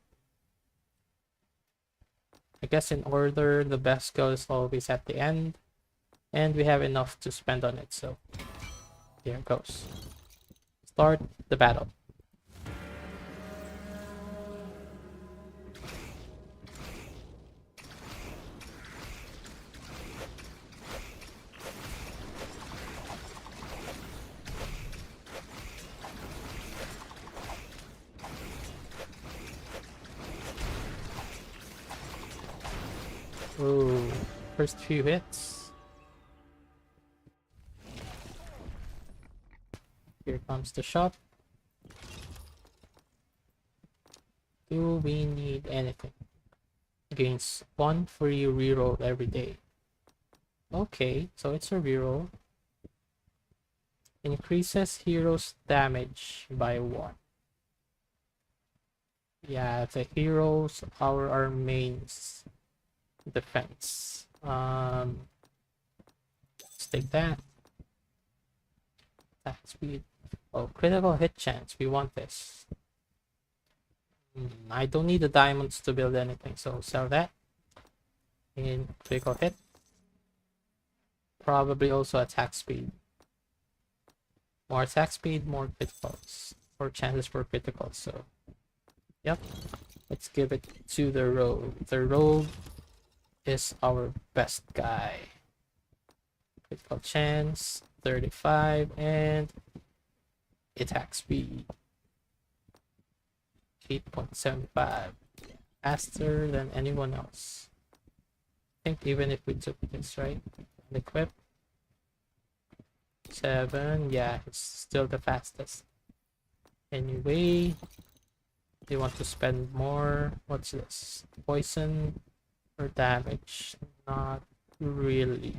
Speaker 1: I guess in order, the best skill is always at the end, and we have enough to spend on it, so here it goes. Start the battle. Ooh, first few hits. Here comes the shot. Do we need anything? Gains 1 free reroll every day. Okay, so it's a reroll. Increases hero's damage by 1. Yeah, the heroes are our mains defense. Let's take that. Attack speed. Oh, critical hit chance. We want this. I don't need the diamonds to build anything, so sell that. And critical hit. Probably also attack speed. More attack speed, more criticals. Or chances for criticals, so yep. Let's give it to the rogue. The rogue is our best guy. Critical chance 35 and attack speed 8.75, faster than anyone else. I think even if we took this, right, and equip 7, yeah, it's still the fastest. Anyway, they want to spend more. What's this? Poison or damage? Not really.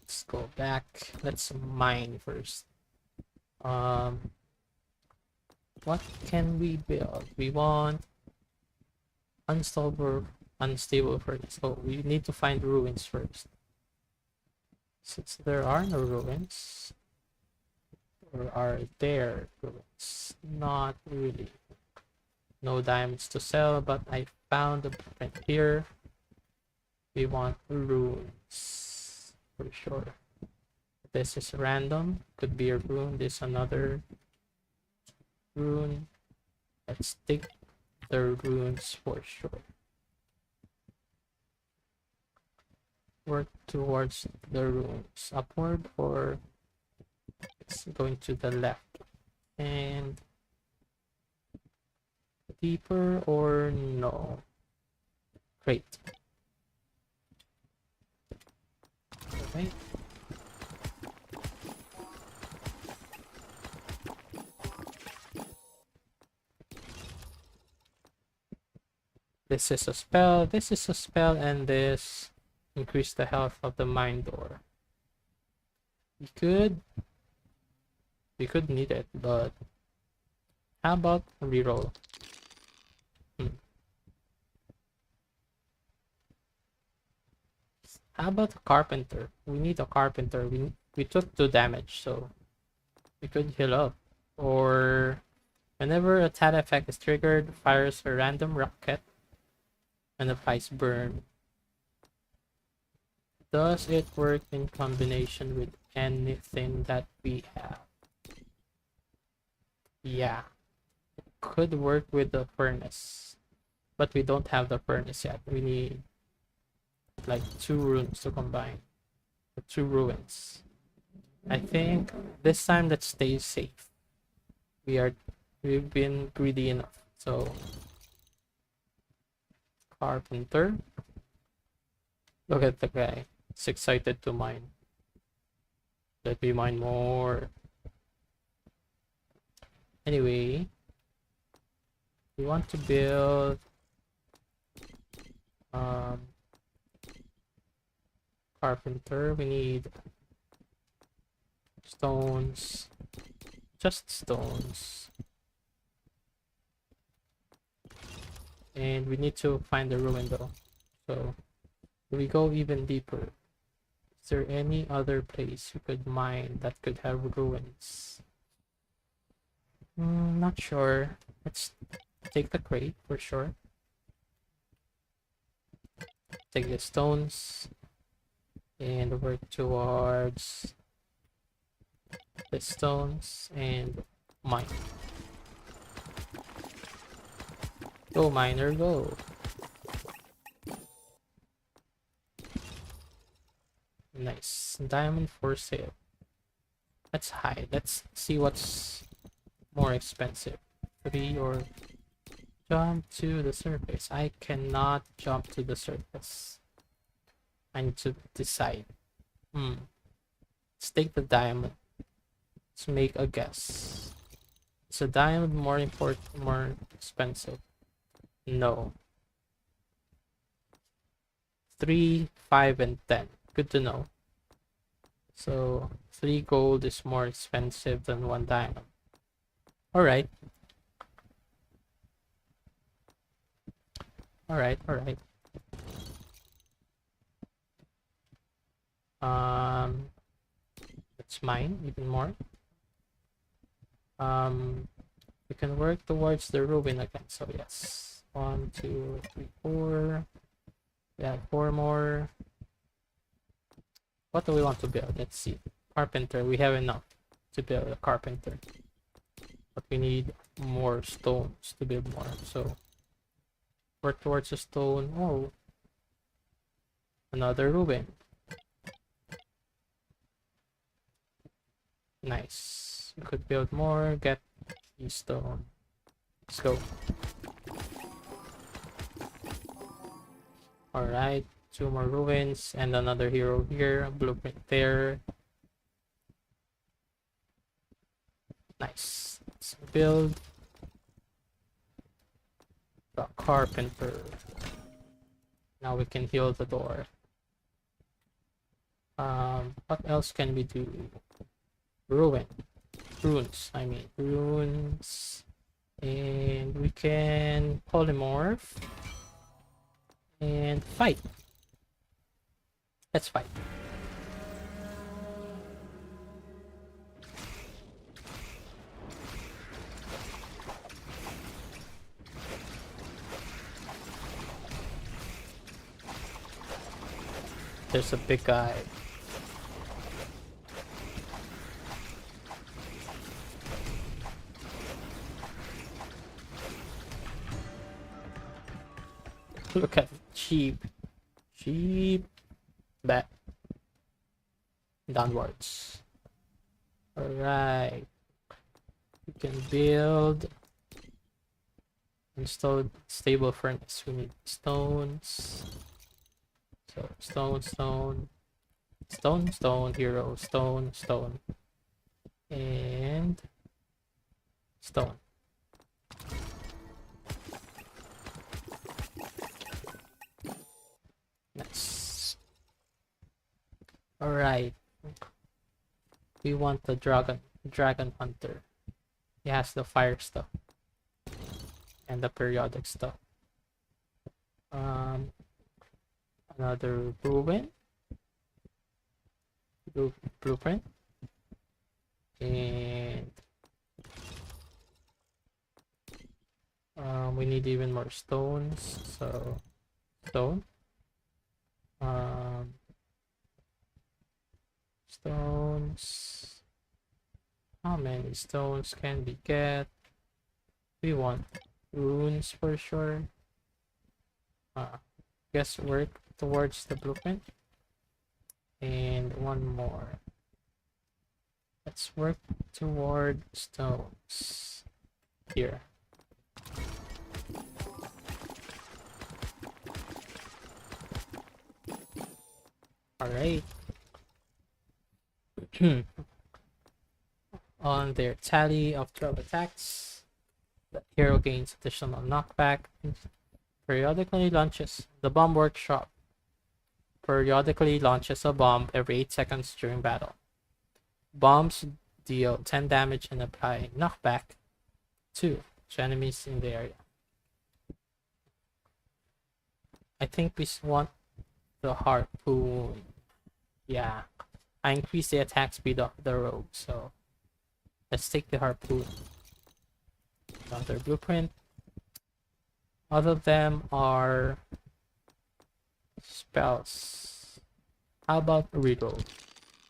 Speaker 1: Let's go back. Let's mine first. What can we build? We want unstable furnace. Oh, we need to find ruins first. Since there are no ruins, or are there ruins? Not really. No diamonds to sell, but I found a print here. We want runes for sure. This is random. Could be a rune. This is another rune. Let's take the runes for sure. Work towards the runes. Upward or it's going to the left. And deeper or no? Great. Okay. This is a spell, this is a spell, and this increase the health of the mine door. We could need it, but how about reroll? How about a carpenter? We need a carpenter. We took 2 damage, so we could heal up. Or whenever a TAT effect is triggered, fires a random rocket and applies burn. Does it work in combination with anything that we have? Yeah, it could work with the furnace, but we don't have the furnace yet. We need like 2 runes to combine. 2 ruins. I think this time let's stay safe. We've been greedy enough. So carpenter. Look at the guy. He's excited to mine. Let me mine more. Anyway, we want to build carpenter. We need stones. Just stones. And we need to find the ruin though. So we go even deeper. Is there any other place we could mine that could have ruins? Not sure. Let's take the crate for sure. Take the stones and work towards the stones and mine. Go miner, go. Nice. Diamond for sale. Let's hide. Let's see what's more expensive. 3 or jump to the surface. I cannot jump to the surface. I need to decide. Let's take the diamond. Let's make a guess. Is a diamond more important, more expensive? No. 3, 5, and 10. Good to know. So 3 gold is more expensive than 1 diamond. Alright. Alright. Let's mine even more. We can work towards the ruin again. So yes. 1, 2, 3, 4. We have 4 more. What do we want to build? Let's see. Carpenter. We have enough to build a carpenter. But we need more stones to build more. So work towards a stone. Oh. Another ruin. Nice. We could build more. Get the stone. Let's go. Alright. 2 more ruins and another hero here. A blueprint there. Nice. Let's build the carpenter. Now we can heal the door. What else can we do? Runes, I mean. Runes. And we can polymorph. And fight. Let's fight. There's a big guy. Look at sheep. Back. Downwards. Alright. We can build. Install stable furnace. We need stones. So stone, hero, stone, and stone. Nice. Alright. We want the dragon hunter. He has the fire stuff and the periodic stuff. Another blueprint, and we need even more stones. So stone, stones. How many stones can we get? We want runes for sure. Guess work towards the blueprint. And one more. Let's work toward stones here. Alright. On their tally of 12 attacks, the hero gains additional knockback. Periodically launches the bomb workshop. Periodically launches a bomb every 8 seconds during battle. Bombs deal 10 damage and apply knockback 2 to enemies in the area. I think we want the harpoon. Yeah, I increase the attack speed of the rogue, so let's take the harpoon. Another blueprint. All of them are spells. How about reroll?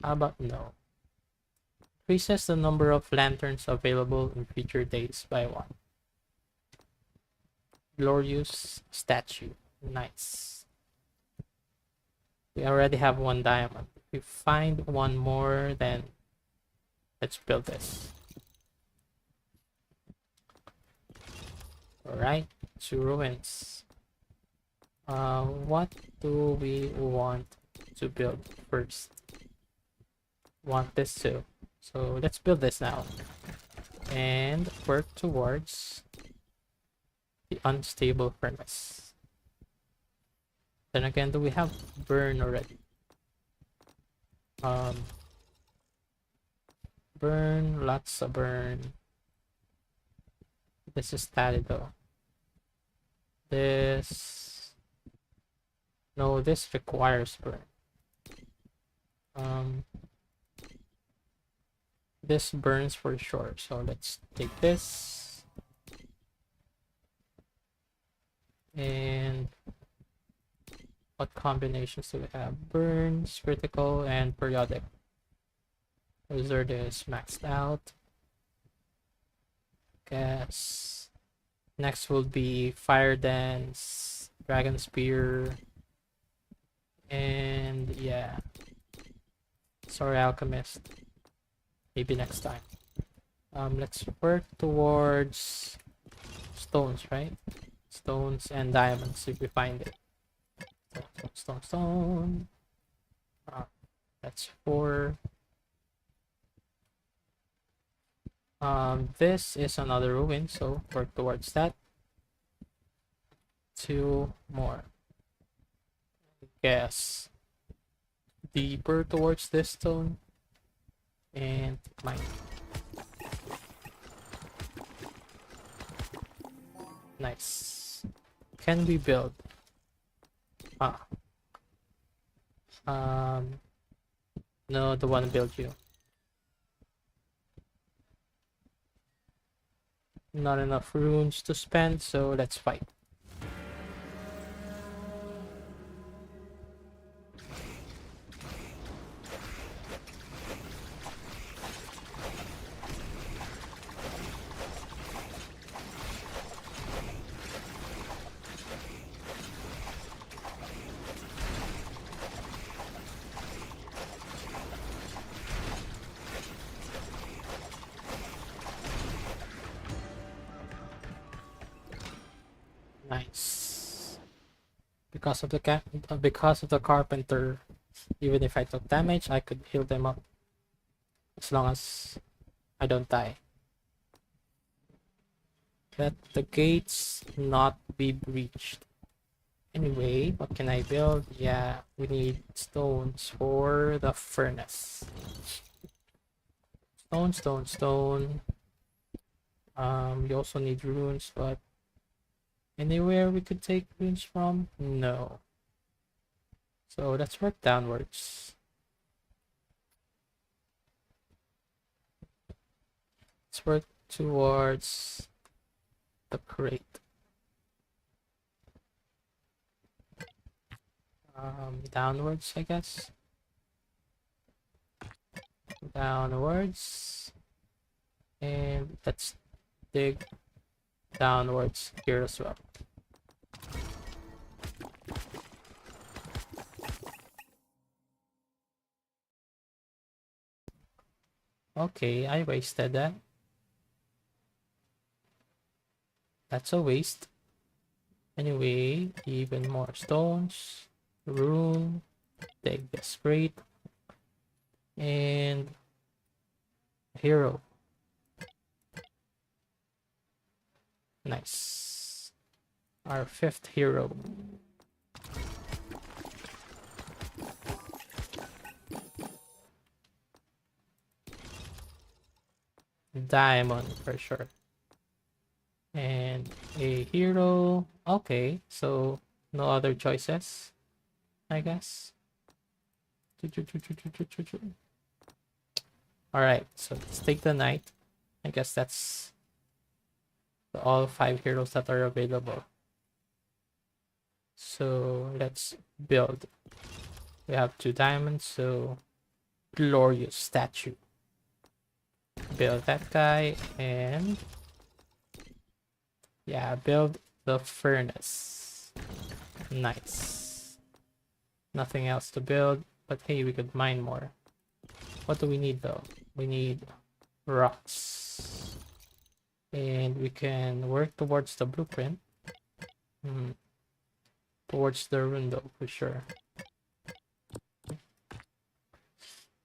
Speaker 1: How about no? Increases the number of lanterns available in future days by 1. Glorious statue. Nice. We already have 1 diamond. If we find 1 more, then let's build this. Alright, 2 ruins. What do we want to build first? Want this too. So let's build this now. And work towards the unstable furnace. Then again, do we have burn already? Burn, lots of burn. This is tally though. This, no, this requires burn. This burns for sure, so let's take this. And what combinations do we have? Burns, critical, and periodic. Wizard is maxed out. Guess next will be Fire Dance, Dragon Spear, and yeah. Sorry, Alchemist. Maybe next time. Let's work towards stones, right? Stones and diamonds if we find it. Stone. That's 4. This is another ruin, so work towards that. 2 more. Guess deeper towards this stone. And mine. Nice. Can we build? No, the one build you. Not enough runes to spend, so let's fight. Nice. Because of the carpenter, even if I took damage, I could heal them up as long as I don't die. Let the gates not be breached. Anyway, what can I build? Yeah, we need stones for the furnace. Stone. We also need runes, but anywhere we could take runes from? No. So let's work downwards. Let's work towards the crate. Downwards, I guess. Downwards. And let's dig downwards here as well. Okay, I wasted that. That's a waste. Anyway, even more stones. Rune. Take this crate. And hero. Nice. Our 5th hero. Diamond for sure. And a hero. Okay, so no other choices, I guess. Alright, so let's take the knight. I guess that's all 5 heroes that are available. So let's build. We have 2 diamonds, so glorious statue. Build that guy, and yeah, build the furnace. Nice. Nothing else to build, but hey, we could mine more. What do we need though? We need rocks. And we can work towards the blueprint. Towards the window for sure.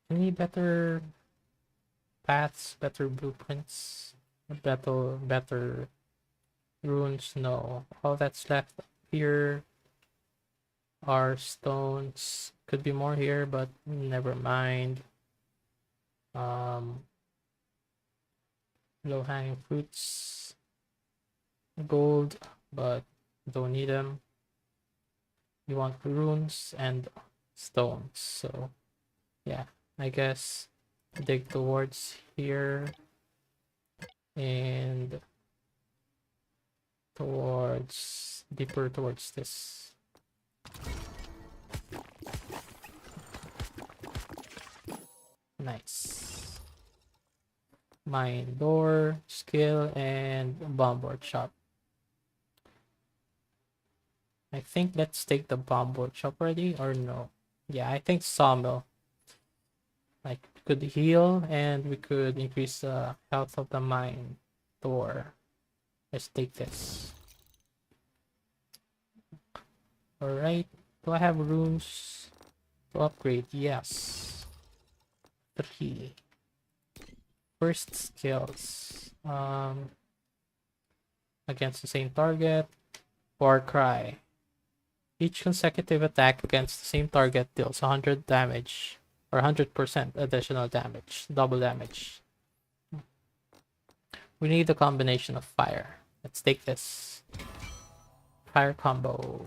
Speaker 1: Any better paths, better blueprints, better runes? No. All that's left here are stones. Could be more here, but never mind. Low-hanging fruits, gold, but don't need them. You want runes and stones, so yeah, I guess dig towards here and towards deeper towards this. Nice. Mine door, skill, and bombard shop. I think let's take the bombard shop already, or no? Yeah, I think sawmill. Like, we could heal and we could increase the health of the mine door. Let's take this. Alright. Do I have runes to upgrade? Yes. 3. First skills. Against the same target. War cry. Each consecutive attack against the same target deals 100 damage. Or 100% additional damage. Double damage. We need a combination of fire. Let's take this. Fire combo.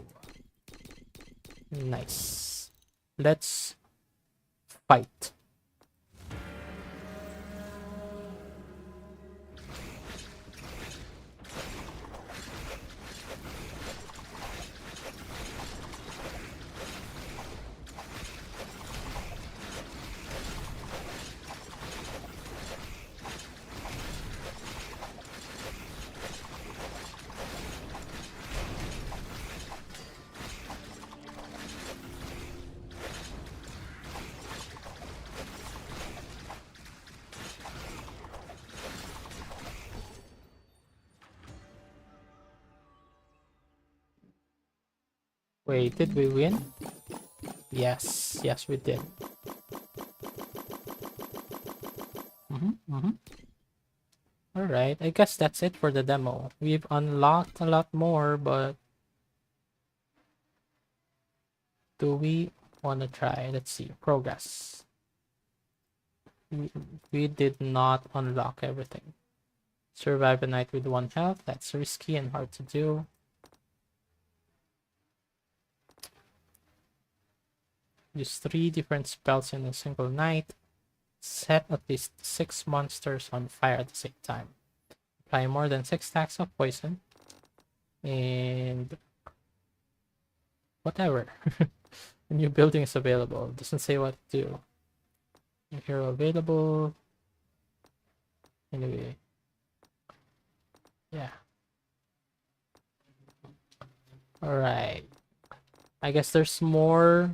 Speaker 1: Nice. Let's fight. Wait, did we win? Yes, yes, we did. Alright, I guess that's it for the demo. We've unlocked a lot more, but do we want to try? Let's see. Progress. We did not unlock everything. Survive a night with 1 health. That's risky and hard to do. Use 3 different spells in a single night. Set at least 6 monsters on fire at the same time. Apply more than 6 stacks of poison. And whatever. A new building is available. Doesn't say what to do. New hero available. Anyway. Yeah. Alright. I guess there's more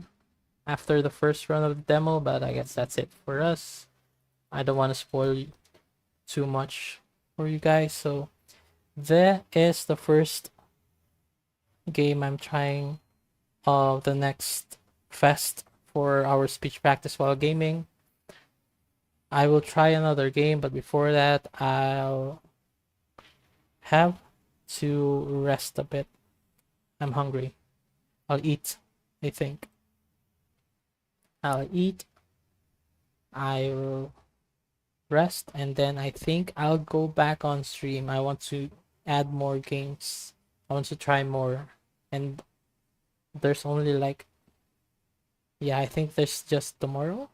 Speaker 1: after the first run of the demo, but I guess that's it for us. I don't want to spoil too much for you guys. So that is the first game I'm trying of the next fest for our speech practice while gaming. I will try another game, but before that, I'll have to rest a bit. I'm hungry. I'll eat, I think. I'll eat, I'll rest, and then I think I'll go back on stream. I want to add more games. I want to try more. And there's only like, yeah, I think there's just tomorrow.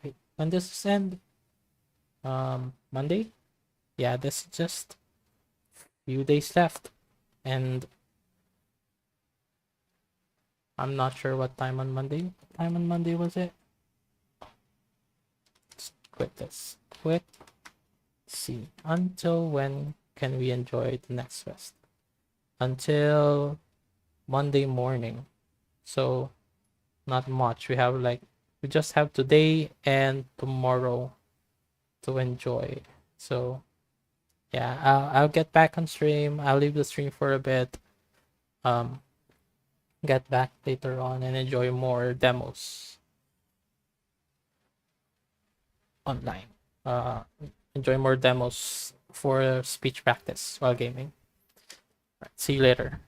Speaker 1: Wait, when does this end? Monday? Yeah, there's just few days left. And I'm not sure what time on Monday. What time on Monday was it? Let's quit this. Quit. Let's see. Until when can we enjoy the next fest? Until Monday morning. So not much. We just have today and tomorrow to enjoy. So yeah, I'll get back on stream. I'll leave the stream for a bit. Get back later on and enjoy more demos online. Enjoy more demos for speech practice while gaming. Right, see you later.